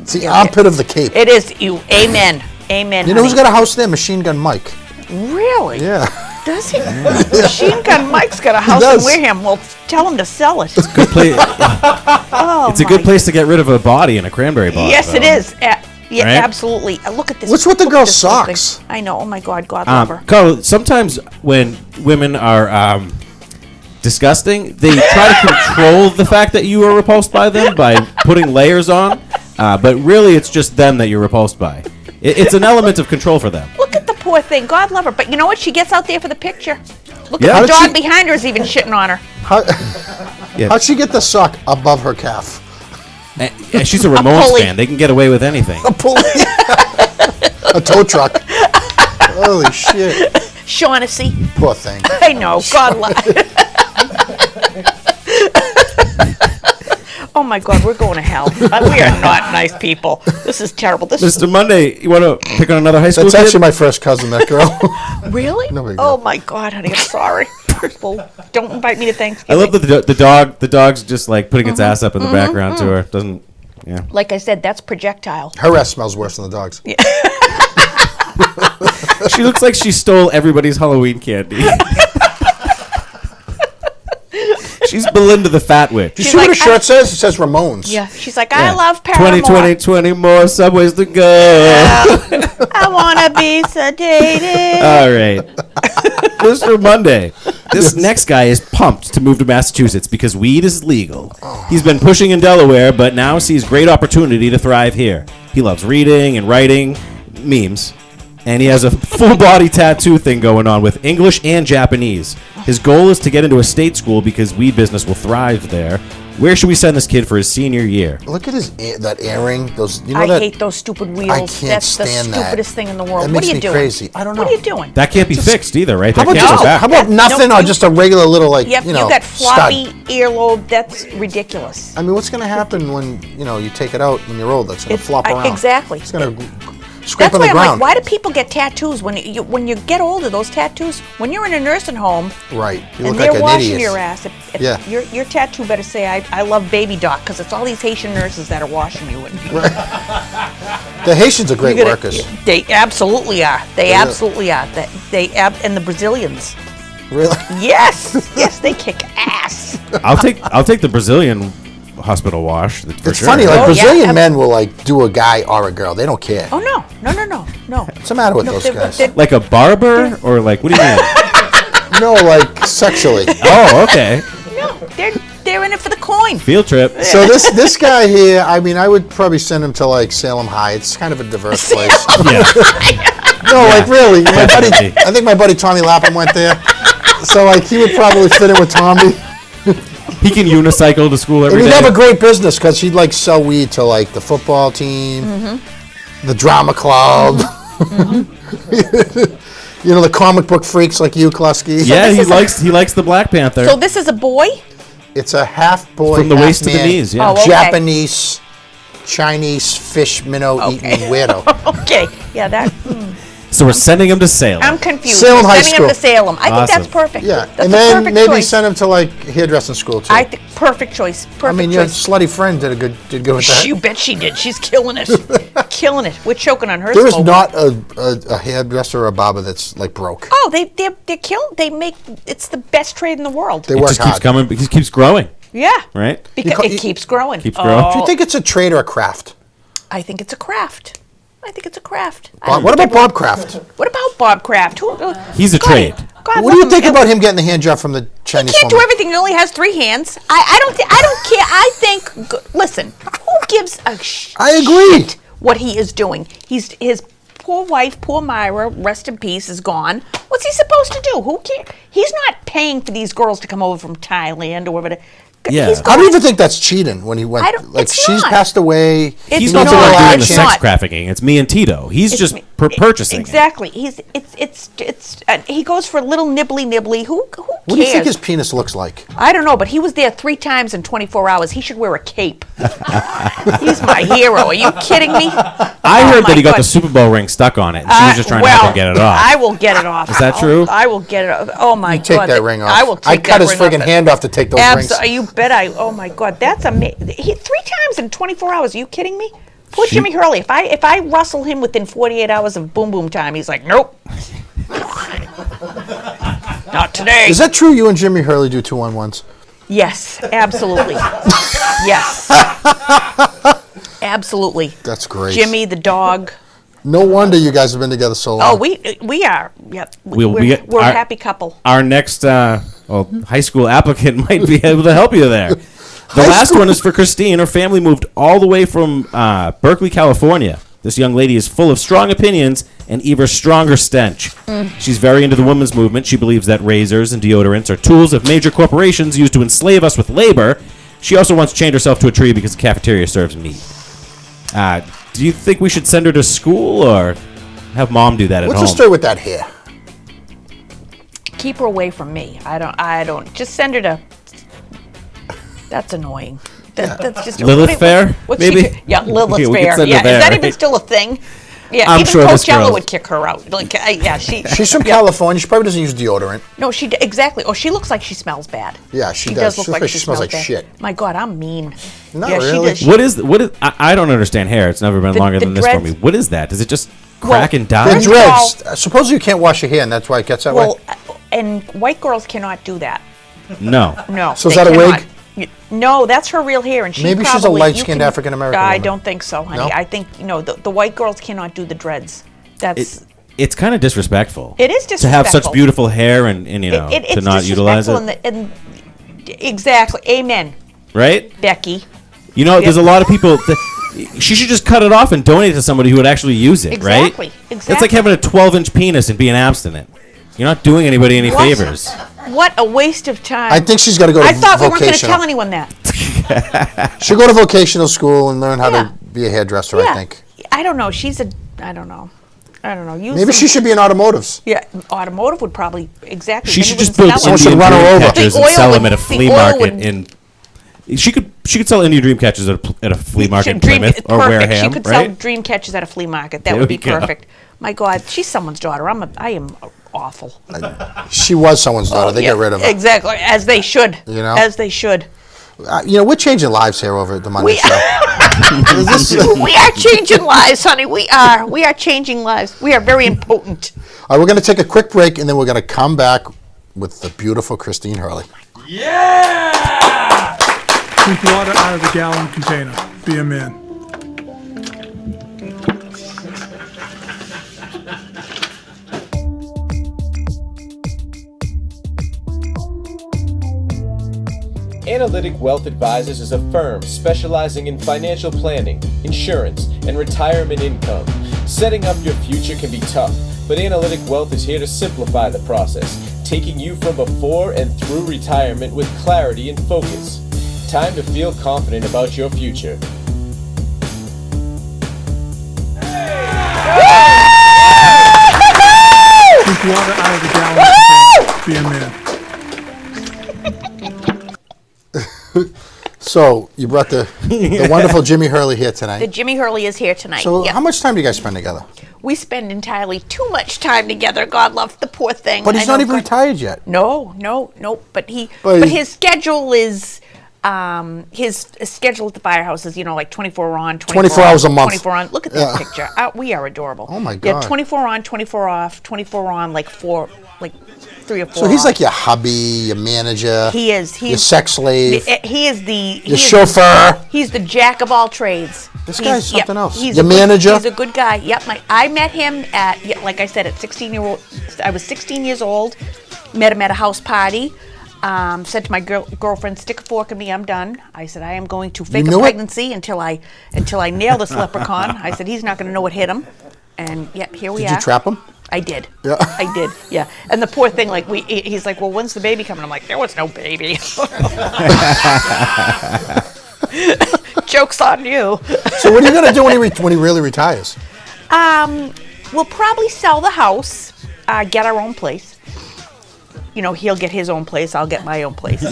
It's the armpit of the Cape. It is you. Amen. Amen. You know who's honey. got a house there? Machine Gun Mike. Really? Yeah. Does he? Machine Gun Mike's got a house in does. Wareham. Well, tell him to sell it. Good place. Oh, It's a good place to get rid of a body in a cranberry bog. Yes, it is. Yeah, Right? absolutely. Look at this. What's with the look at girl's this little thing. socks? I know. Oh my God, God love her. Carl, sometimes when women are disgusting, they try to control the fact that you are repulsed by them by putting layers on, but really it's just them that you're repulsed by. It's an element of control for them. Look at the poor thing. God love her. But you know what? She gets out there for the picture. Look Yeah. at How the did dog she- behind her is even shitting on her. How'd she get the sock above her calf? And she's a Ramones pulley. fan. They can get away with anything. A pulley. A tow truck. Holy shit. Shaughnessy. Poor thing. I know. God love. Oh my God, we're going to hell. We are not nice people. This is terrible. This is Mr. Monday, you want to pick on another high school That's kid? actually my first cousin, that girl. really. No big Oh deal. my God, honey, I'm sorry. Well, don't invite me to I Thanksgiving. love that the dog's just like putting its ass up in the background to her. Doesn't, yeah. Like I said, that's projectile. Her ass smells worse than the dog's. She looks like she stole everybody's Halloween candy. She's Belinda the Fat Witch. You She's see what like, her shirt says? It says Ramones. Yeah, she's like, I love Paramore. 20 more subways to go. I want to be sedated. All right. Mr. Monday. This next guy is pumped to move to Massachusetts because weed is legal. He's been pushing in Delaware, but now sees great opportunity to thrive here. He loves reading and writing memes, and he has a full body tattoo thing going on with English and Japanese. His goal is to get into a state school because weed business will thrive there. Where should we send this kid for his senior year? Look at that earring. Those, you know I that, hate those stupid wheels. I can't That's the stand that. stupidest thing in the world. That What makes are you me doing? crazy. I don't know. What are you doing? That can't be fixed either, right? How That about, can't just, go back. how about nothing or just a regular little, like, Yep, you know, that floppy stud? earlobe. That's ridiculous. I mean, what's going to happen when, you take it out when you're old? That's going to flop around. Exactly. It's going to scrape That's on why the I'm like, ground. why do people get tattoos when you get older? Those tattoos, when you're in a nursing home, Right. You and look they're like an washing idiot. your ass. Yeah. Your tattoo better say, I love baby doc, because it's all these Haitian nurses that are washing you. The Haitians are great workers. They absolutely are. They Yeah. absolutely are. And the Brazilians. Really? Yes, yes, they kick ass. I'll take the Brazilian hospital wash. For It's sure. funny, like Oh, yeah, Brazilian men will like do a guy or a girl. They don't care. Oh no. What's the matter with those they're- guys? they're- Like a barber, or like what do you mean? No, like sexually. Oh, okay. No, they're in it for the coin. Field trip. So this guy here, I mean, I would probably send him to like Salem High. It's kind of a diverse place. Yeah. No, like really, my buddy. Definitely. I think my buddy Tommy Lapham went there. So like he would probably fit in with Tommy. He can unicycle to school And every he'd day. have a great business because he'd like sell weed to like the football team, the drama club. The comic book freaks like you, Klusky. Yeah, this he is likes the Black Panther. So this is a boy? It's a half boy, From the half waist to the man, knees, yeah. Oh, okay. Japanese, Chinese fish minnow eating weirdo. Okay. Yeah, that. So we're sending him to Salem. I'm confused. Salem We're High sending him to School. Salem. I think Awesome. that's perfect. Yeah, That's and a then perfect maybe choice. send him to like hairdressing school too. I think perfect choice. Perfect I mean, your choice. slutty friend did good with that. You bet she did. She's killing it. Killing it. We're choking on her. There is smoke. not a hairdresser or a barber that's like broke. Oh, they're killing. They make it's the best trade in the world. They It work just keeps hard. coming. It keeps growing, Yeah. right? Because You- it keeps growing. Keeps growing. Do you think it's a trade or a craft? I think it's a craft. I think it's a craft. What about Bob Kraft? What about Bob Kraft? He's a trade. God What do you love think him. about him getting the hand job from the Chinese He can't do woman? everything. He only has 3 hands. I don't care. I think. Listen, who gives a I agree. shit what he is doing? His poor wife, poor Myra, rest in peace, is gone. What's he supposed to do? Who cares? He's not paying for these girls to come over from Thailand or whatever. Yeah. He's I gone. don't even think that's cheating when he went. I don't- Like it's she's not. passed away. It's He's not. not the one doing the It's sex not. trafficking. It's me and Tito. He's It's just me- purchasing. it. Exactly. He goes for a little nibbly. Who cares? What do you think his penis looks like? I don't know, but he was there 3 times in 24 hours. He should wear a cape. He's my hero. Are you kidding me? I heard my that he got God. the Super Bowl ring stuck on it. And she was just trying to help him get it off. I will get it off. Is that true? I will get it off. Oh my Take God. that ring off. I will take I'd cut that his ring friggin' off. hand off to take those rings. You bet I. Oh my God, that's amazing. 3 times in 24 hours. Are you kidding me? Poor Jimmy Hurley. If I rustle him within 48 hours of boom boom time, he's like, nope. Not today. Is that true? You and Jimmy Hurley do 2-on-1s? Yes, absolutely. Yes. Absolutely. That's great. Jimmy the dog. No wonder you guys have been together so long. Oh, we are. Yep. We're We're a happy couple. Our next high school applicant might be able to help you there. The last one is for Christine. Her family moved all the way from Berkeley, California. This young lady is full of strong opinions and even stronger stench. She's very into the women's movement. She believes that razors and deodorants are tools of major corporations used to enslave us with labor. She also wants to chain herself to a tree because the cafeteria serves meat. Do you think we should send her to school or have mom do that at What's home? the story with that hair? Keep her away from me. I don't. Just send her to. That's annoying. That's just Lilith Fair, what's maybe? Yeah, Lilith Yeah, we could Fair. send her Yeah, there, is that right? even still a thing? Yeah, I'm even sure this Coachella girl- would kick her out. Like, yeah, She's from California. She probably doesn't use deodorant. No, exactly. Oh, she looks like she smells bad. Yeah, she does. look She looks like she smells like bad. shit. My God, I'm mean. Not yeah, really. She does. What is? I don't understand hair. It's never been The- longer the than this for me. dreads- What is that? Does it just crack and They're die? First of all- dreads. Supposedly you can't wash your hair, and that's why it gets that Well, way. and white girls cannot do that. No. No. So is they that a wig? cannot. No, that's her real hair, and she Maybe she's a probably- light-skinned you can- African-American I woman. don't think so, honey. No? I think the white girls cannot do the dreads. That's It's kind of disrespectful. It is to have such disrespectful. beautiful hair and you know it's to not utilize it, disrespectful exactly. Amen, right? Becky. You know, there's a lot of people. She should just cut it off and donate it to somebody who would actually use it, Exactly, right? exactly. It's like having a 12-inch penis and being abstinent. You're not doing anybody any What? favors. What a waste of time. I think she's got to go to I thought we weren't going to vocational. tell anyone that. She'll go to vocational school and learn how Yeah. to be a hairdresser, Yeah. I think. I don't know. I don't know. Use Maybe she should be in automotives. Yeah, automotive would probably exactly. She then should you just wouldn't build smell it. Someone should Indian run her dream over. catchers The and oil sell them would- at a the flea oil market. would- She could sell Indian dream catchers at a flea market in Plymouth or perfect. Wareham, She could sell right? dream catchers at a flea market. That There would we be go. perfect. My God, she's someone's daughter. I am awful. She was someone's daughter. They Yeah, got rid of her. Exactly, as they should. You know? As they should. We're changing lives here over at the Monday Show. We are changing lives, honey. We are. We are changing lives. We are very important. All right, we're going to take a quick break, and then we're going to come back with the beautiful Christine Hurley. Drink water out of the gallon container. Be a man. Analytic Wealth Advisors is a firm specializing in financial planning, insurance, and retirement income. Setting up your future can be tough, but Analytic Wealth is here to simplify the process, taking you from before and through retirement with clarity and focus. Time to feel confident about your future. Drink water out of the gallon container. Be a man. So, you brought the wonderful Jimmy Hurley here tonight. The Jimmy Hurley is here tonight. So, Yep. how much time do you guys spend together? We spend entirely too much time together. God love the poor thing. But he's I know not even God- retired yet. No. But But his schedule is his schedule at the firehouse is like 24 on, 24 hours a month. 24 on. Look at that Yeah. picture. We are adorable. Oh, my Yeah, God. 24 on, 24 off, 24 on, like 3 or 4. So, he's off. like your hubby, your manager. He is. Your sex slave. He is Your chauffeur. He's the jack of all trades. This guy's something else. He's Your a good- manager? He's a good guy. Yep. I met him like I said, at 16-year-old. I was 16 years old. Met him at a house party. Said to my girlfriend, "Stick a fork in me. I'm done." I said, "I am going to fake a knew it? pregnancy until I nail this leprechaun." I said, "He's not going to know what hit him." And here we are. Did you trap him? I did. Yeah. I did. Yeah. And the poor thing, he's like, "Well, when's the baby coming?" I'm like, "There was no baby." Joke's on you. So, what are you going to do when he really retires? We'll probably sell the house, get our own place. He'll get his own place. I'll get my own place.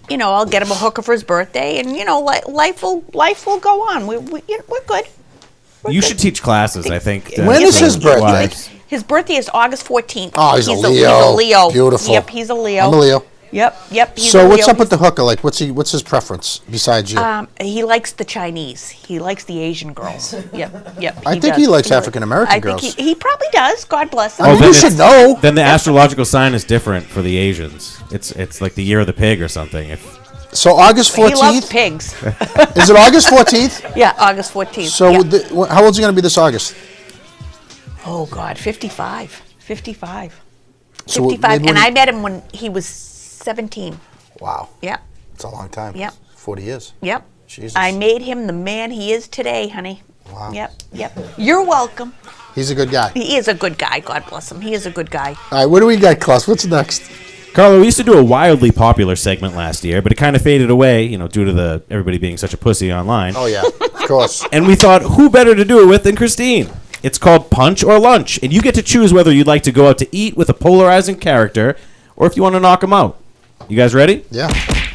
I'll get him a hooker for his birthday, and life will go on. We're good. You should teach classes, I think. When is his birthday? wives. His birthday is August 14th. Oh, he's a Leo. He's a Leo. Beautiful. Yep, he's a Leo. I'm a Leo. Yep. He's So, a what's Leo. up with the hooker? Like, what's his preference besides you? He likes the Chinese. He likes the Asian girls. Yep. I think does. he likes African-American I girls. think he probably does. God bless him. I mean, then you should know. Then the astrological sign is different for the Asians. It's like the year of the pig or something. So, August He loves 14th? pigs. Is it August 14th? Yeah, August 14th. So, yeah. how old's he going to be this August? Oh, God, 55. 55. So 55. maybe when And he- I met him when he was 17. Wow. Yep. It's a long time. Yep. 40 years. Yep. Jesus. I made him the man he is today, honey. Wow. Yep. You're welcome. He's a good guy. He is a good guy. God bless him. He is a good guy. All right, what do we got, Klaus? What's next? Carlo, we used to do a wildly popular segment last year, but it kind of faded away, due to everybody being such a pussy online. Oh, yeah, of course. And we thought, who better to do it with than Christine? It's called Punch or Lunch, and you get to choose whether you'd like to go out to eat with a polarizing character or if you want to knock him out. You guys ready? Yeah.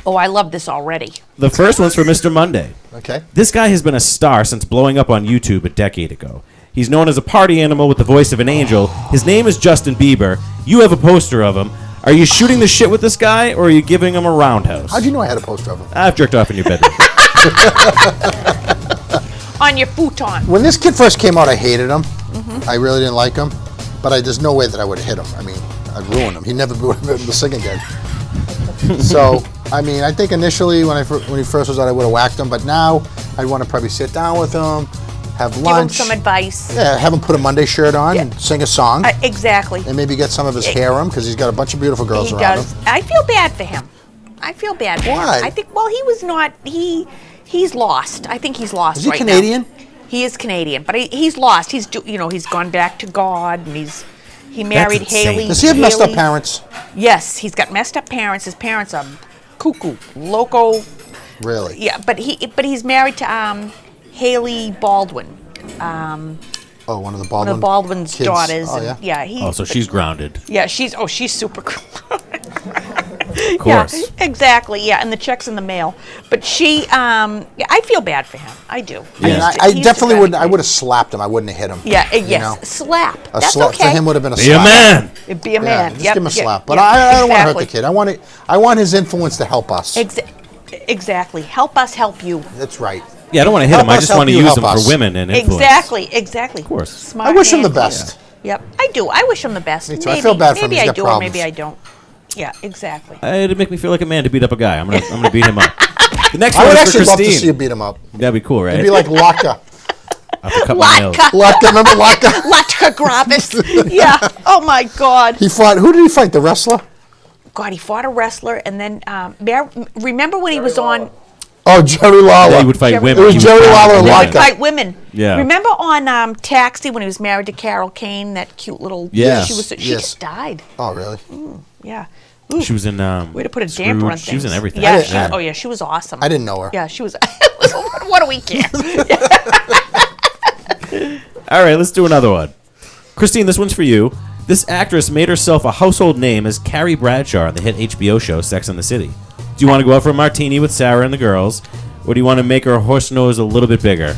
Oh, I love this already. The first one's for Mr. Monday. Okay. This guy has been a star since blowing up on YouTube a decade ago. He's known as a party animal with the voice of an angel. His name is Justin Bieber. You have a poster of him. Are you shooting the shit with this guy, or are you giving him a roundhouse? How'd you know I had a poster of him? I've jerked off in your bedroom. On your futon. When this kid first came out, I hated him. I really didn't like him. But there's no way that I would have hit him. I mean, I'd ruin him. He never would have been able to sing again. So, I mean, I think initially when he first was out, I would have whacked him. But now, I'd want to probably sit down with him, have lunch. Give him some advice. Yeah, have him put a Monday shirt on and sing a song. Exactly. And maybe get some of his harem, because he's got a bunch of beautiful girls He around does. him. I feel bad for him. I feel bad for Why? him. I think, well, he was not, he's lost. I think he's lost Is he right Canadian? now. He is Canadian, but he's lost. He's gone back to God, and he married Haley. Does he have messed up parents? Yes, he's got messed up parents. His parents are cuckoo, loco. Really? Yeah, but he's married to Haley Baldwin. One of the Baldwin One of Baldwin's kids. daughters. Oh, and, yeah. So she's grounded. Yeah, she's super. Of course. Yeah, exactly. Yeah, and the check's in the mail. But I feel bad for him. I do. Yeah. I definitely wouldn't. I would have slapped him. I wouldn't have hit him. Yeah. you Yes. know? Slap. A That's slap okay. for him would have been a Be slap. a man. It'd be a man. Just Yep, give him a yep, slap. But yep, I don't want to hurt the exactly. kid. I want his influence to help us. Exactly. Help us help you. That's right. Yeah, I don't want to hit Help him. I us, just help want to you, use help him us. for women and influence. Exactly. Of course. Smart I wish him man. the best. Yep, I do. I wish him the best. Me too. I feel bad for him. Maybe He's I got do, problems. or maybe I don't. Yeah, exactly. It'd make me feel like a man to beat up a guy. I'm gonna beat him up. The next I one would is for actually love to Christine. see you beat him up. That'd be cool, right? It'd be like Laka. I have to cut my nails. Laka, remember Laka? Latka Gravis. Yeah. Oh my God. He fought. Who did he fight? The wrestler? God, he fought a wrestler, and then remember when he was on? Oh, Jerry Lawler. Yeah, he would fight women. It was He would Jerry fight Lawler and women. He'd fight women. Yeah. Remember on Taxi when he was married to Carol Kane, that cute little. Yes. She Yes. just died. Oh, really? Yeah. She was in. Way to put a damper on Scrooge. things. She was in everything. Yeah. Yeah, she was awesome. I didn't know her. Yeah, she was. What do we care? All right, let's do another one. Christine, this one's for you. This actress made herself a household name as Carrie Bradshaw on the hit HBO show Sex and the City. Do you want to go out for a martini with Sarah and the girls, or do you want to make her horse nose a little bit bigger?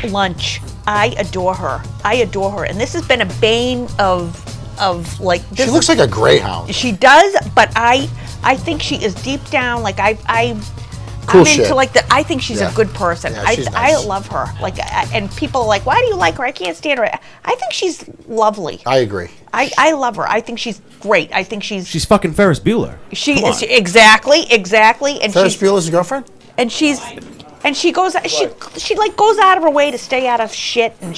Lunch. I adore her. And this has been a bane of like. This She looks like a greyhound. She does, but I think she is deep down. Like I'm Cool into shit. like the. I think she's Yeah. a good person. Yeah, she's nice. I love her. Like, and people are like, why do you like her? I can't stand her. I think she's lovely. I agree. I love her. I think she's great. I think she's fucking Ferris Bueller. she Come is on. exactly, and Ferris Bueller's girlfriend? she goes like goes out of her way to stay out of shit, and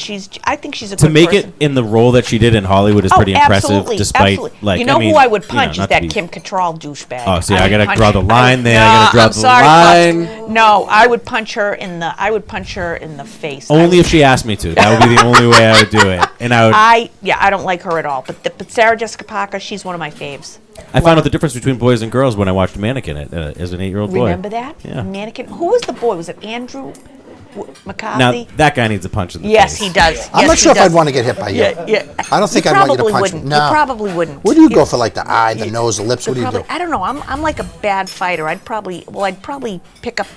I think she's a To good make person. it in the role that she did in Hollywood is pretty impressive, absolutely, despite absolutely. like you know I mean, who I would punch not is to that be- Kim Cattrall douchebag. Oh, see, I would gotta punch draw the her. line there. I gotta draw I'm the sorry, line. Buck. No, I would punch her in the. I would punch her in the face. Only if she asked me to. That would be the only way I would do it. And I would. I don't like her at all. But Sarah Jessica Parker, she's one of my faves. I found out the difference between boys and girls when I watched Mannequin as an 8-year-old boy. Remember that? Yeah. Mannequin. Who was the boy? Was it Andrew McCarthy? Now that guy needs a punch in the Yes, face. he does. I'm Yes, not he sure if does. I'd want to get hit by you. Yeah. I don't think You I'd want you to probably punch wouldn't. me. No. You probably wouldn't. What do you go for, like the eye, the nose, the lips? What do you do? I don't know. I'm like a bad fighter. I'd probably pick up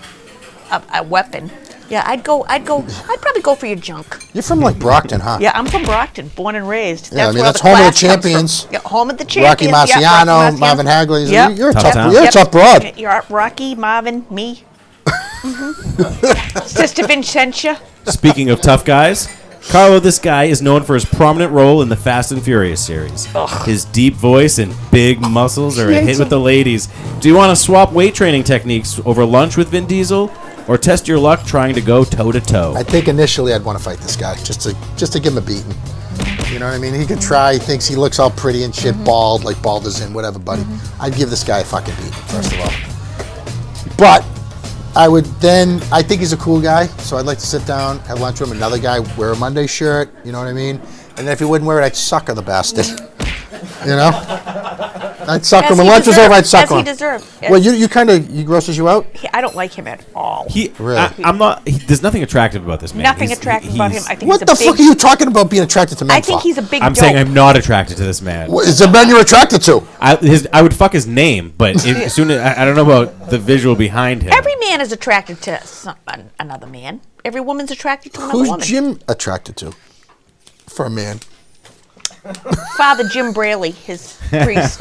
a weapon. Yeah, I'd probably go for your junk. You're from like Brockton, huh? Yeah, I'm from Brockton, born and raised. Yeah, I mean, where that's the home of the class comes from. champions. Yeah, home of the champions. Rocky Yeah, Marciano, Rocky Marvin Hagley. Yep. You're a Tough tough, town. you're a Yep. tough broad. You're Rocky, Marvin, me. Sister Vincentia. Speaking of tough guys, Carlo, this guy is known for his prominent role in the Fast and Furious series. His deep voice and big muscles are a hit with the ladies. Do you want to swap weight training techniques over lunch with Vin Diesel, or test your luck trying to go toe to toe? I think initially I'd want to fight this guy just to give him a beating. You know what I mean? He could try. He thinks he looks all pretty and shit, bald, like bald as in whatever, buddy. I'd give this guy a fucking beating, first of all. But I think he's a cool guy, so I'd like to sit down, have lunch with him. Another guy, wear a Monday shirt, you know what I mean? And then if he wouldn't wear it, I'd sucker the bastard. You know? I'd suck As him. When he lunch was deserved. over, I'd suck As him. he deserved. Well, you kind of, he grosses you out? I don't like him at all. Really? I'm not. There's nothing attractive about this man. Nothing He's- attractive about him. he's- I think What he's the a big, fuck are you talking about being attracted to men I think for? he's a big I'm dope. saying I'm not attracted to this man. Is the men you're attracted to? I would fuck his name, but as soon as I don't know about the visual behind him. Every man is attracted to another man. Every woman's attracted to another Who's woman. Jim attracted to? For a man. Father Jim Braley, his priest.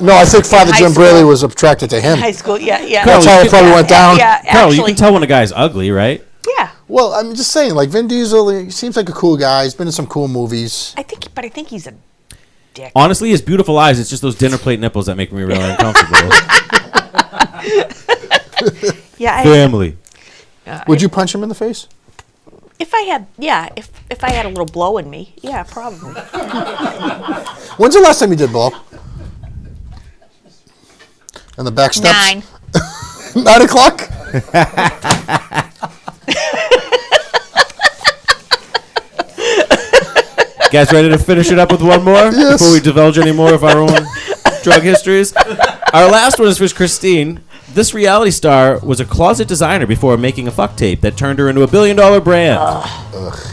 No, I think Father High Jim school. Braley was attracted to him. High school, yeah. Carl, That's how it probably went down. Yeah, Carl, you actually. can tell when a guy's ugly, right? Yeah, Well, I'm just saying, like Vin Diesel, he seems like a cool guy. He's been in some cool movies. I think he's a dick. Honestly, his beautiful eyes, it's just those dinner plate nipples that make me really uncomfortable. Yeah, Family. Would you punch him in the face? if I had, if I had a little blow in me, yeah, probably. When's the last time you did blow? On the back steps? 9. 9 o'clock? Guys, ready to finish it up with one more Yes. before we divulge any more of our own drug histories? Our last one is for Christine. This reality star was a closet designer before making a fuck tape that turned her into a $1 billion brand.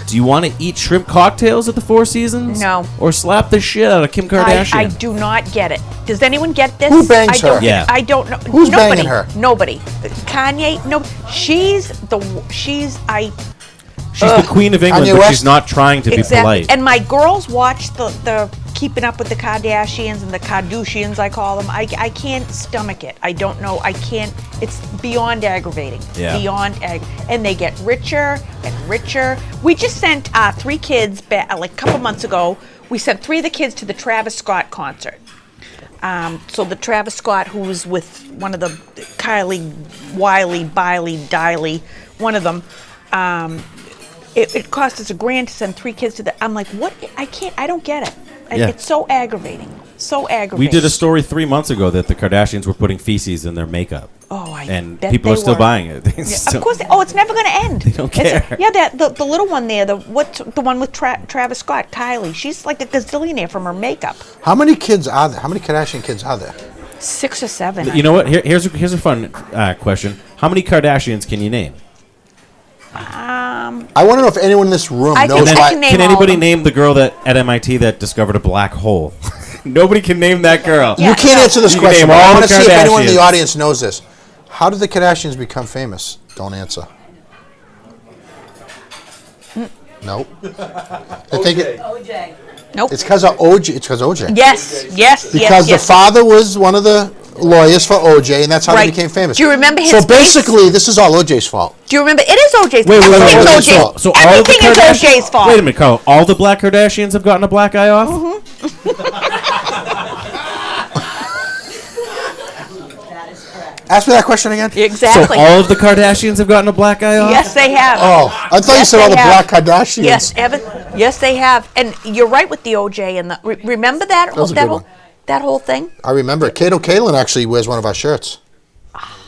Do you want to eat shrimp cocktails at the Four Seasons? No. Or slap the shit out of Kim Kardashian? I do not get it. Does anyone get this? Who bangs I don't her? get Yeah. it. I don't know. Who's Nobody. banging her? Nobody. Kanye. No. She's the queen of England, Kanye but West? she's not trying to be polite. And my girls watch the Keeping Up with the Kardashians and the Kardashians, I call them. I can't stomach it. I don't know. I can't. It's beyond aggravating. Yeah. And they get richer and richer. We just sent 3 kids back, like a couple months ago. We sent 3 of the kids to the Travis Scott concert. So the Travis Scott, who was with one of the Kylie, Wiley, Biley, Diley, one of them. It cost us $1,000 to send 3 kids to the. I'm like, what? I don't get it. Yeah. It's so aggravating. So aggravating. We did a story 3 months ago that the Kardashians were putting feces in their makeup. Oh, I And bet people they are still were. buying it. Yeah, of course. It's never going to end. They don't care. The little one there, the one with Travis Scott, Kylie. She's like a gazillionaire from her makeup. How many kids are there? How many Kardashian kids are there? 6 or 7. You know what? Here's a fun question. How many Kardashians can you name? I want to know if anyone in this room I knows think I can name Can all anybody of them. name the girl at MIT that discovered a black hole? Nobody can name that girl. You can't answer this You can question. name But I all want the to see if anyone in the Kardashians. audience knows this. How did the Kardashians become famous? Don't answer. Nope. I think Nope. it's because of OJ. It's because OJ. Yes. Because the father was one of the lawyers for OJ, and that's how Right. they became famous. Do you remember his So face? basically, this is all OJ's fault. Do you remember? It is OJ's Wait, fault. Everything's wait. OJ's. So all of the Everything is Kardashians. OJ's fault. Wait a minute, Carl. All the black Kardashians have gotten a black eye off. Ask me that question again. Exactly. So all of the Kardashians have gotten a black eye off. Yes, they have. Oh, I thought you Yes, said all they the have. black Kardashians. Yes, Evan. Yes, they have. And you're right with the OJ and the. Remember that? was a good one. That whole thing. I remember. Kato Kalin actually wears one of our shirts.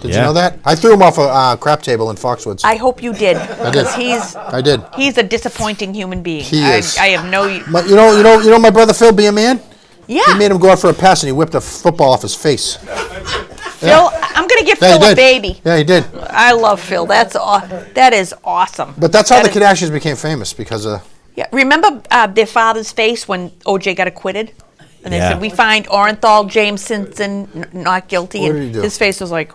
Did you Yeah. know that? I threw him off a crap table in Foxwoods. I hope you did. did. Because I did. he's a disappointing human being. He is. I have no. But you know my brother Phil be a man? Yeah. He made him go out for a pass and he whipped a football off his face. Phil, I'm gonna give Yeah, he Phil a did. baby. Yeah, he did. I love Phil. That is awesome. But that's how That the is- Kardashians became famous because of. Yeah. Remember their father's face when OJ got acquitted? And they Yeah. said, we find Orenthal James Simpson not guilty. What and did he do? his face was like,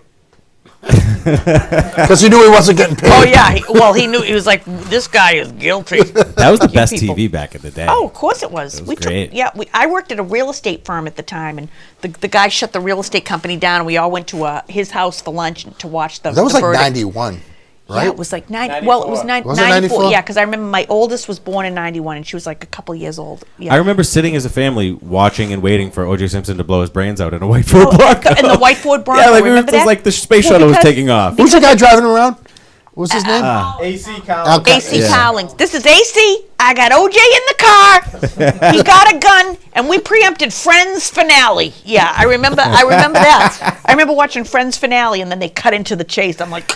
Because he knew he wasn't getting paid. oh, yeah. He knew. He was like, this guy is guilty. That was the You best people. TV back in the day. Oh, of course it was. It was great. I worked at a real estate firm at the time, and the guy shut the real estate company down, and we all went to his house for lunch to watch the That was the like verdict. 91, right? Yeah, it was like 90. Well, it was 94. Was it 94? Yeah, because I remember my oldest was born in 91, and she was like a couple years old. Yeah. I remember sitting as a family watching and waiting for O.J. Simpson to blow his brains out in a white Ford Bronco. And the white Ford Bronco. Yeah, like it remember was that? like the space Well, shuttle was because- taking off. Who's the guy driving around? What's his name? AC Collins. AC Yeah. Cowlings. This is AC. I got OJ in the car. He got a gun, and we preempted Friends finale. Yeah, I remember that. I remember watching Friends finale, and then they cut into the chase. I'm like,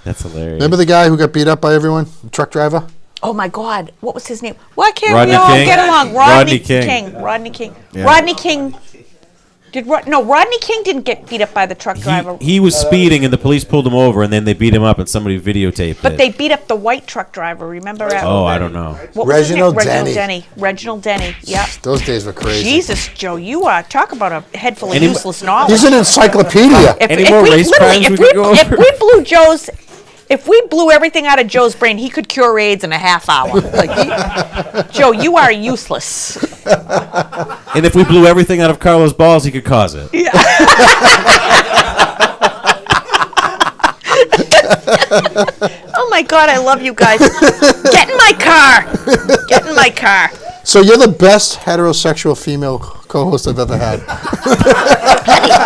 That's hilarious. Remember the guy who got beat up by everyone? The truck driver? oh my God, what was his name? Why can't Rodney we all King. get along? Rodney King. Rodney King. Yeah. Rodney King. Rodney King didn't get beat up by the truck driver. He was speeding, and the police pulled him over, and then they beat him up, and somebody videotaped But it. they beat up the white truck driver. Remember? Oh, I don't know. What was his name? Reginald Denny. Reginald Denny. Yep. Those days were crazy. Jesus, Joe, you talk about a head full of Any- useless knowledge. He's an encyclopedia. Any more race crimes we could go over? If we blew everything out of Joe's brain, he could cure AIDS in a half hour. Joe, you are useless. And if we blew everything out of Carlos' balls, he could cause it. Oh my God, I love you guys. Get in my car. Get in my car. So you're the best heterosexual female co-host I've ever had.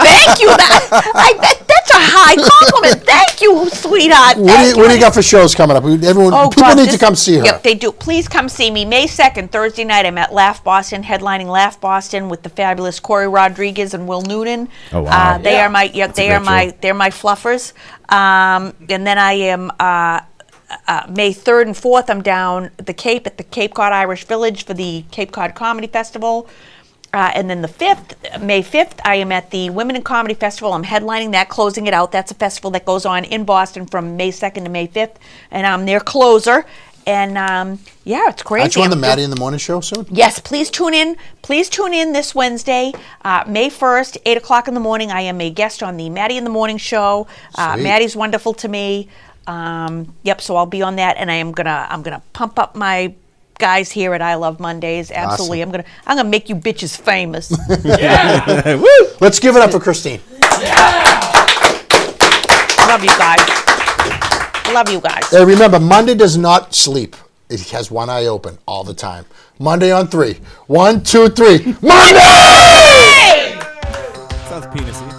Thank you. That's a high compliment. Thank you, sweetheart. What do you got for shows coming up? People need to come see her. Yep, they do. Please come see me. May 2nd, Thursday night, I'm at Laugh Boston, headlining Laugh Boston with the fabulous Corey Rodriguez and Will Noonan. Oh wow! They're my fluffers. And then I am May 3rd and 4th. I'm down at the Cape at the Cape Cod Irish Village for the Cape Cod Comedy Festival. And then the 5th, May 5th, I am at the Women in Comedy Festival. I'm headlining that, closing it out. That's a festival that goes on in Boston from May 2nd to May 5th. And I'm their closer. And it's crazy. Aren't you on the Maddie in the Morning show soon? Yes, please tune in. Please tune in this Wednesday, May 1st, 8 o'clock in the morning. I am a guest on the Maddie in the Morning show. Maddie's wonderful to me. So I'll be on that, and I'm gonna pump up my guys here at I Love Mondays. Absolutely. Awesome. I'm gonna make you bitches famous. Woo! Let's give it up for Christine. Love you guys. Love you guys. Hey, remember, Monday does not sleep. It has one eye open all the time. Monday on 3. 1, 2, 3. Monday! Sounds penisy.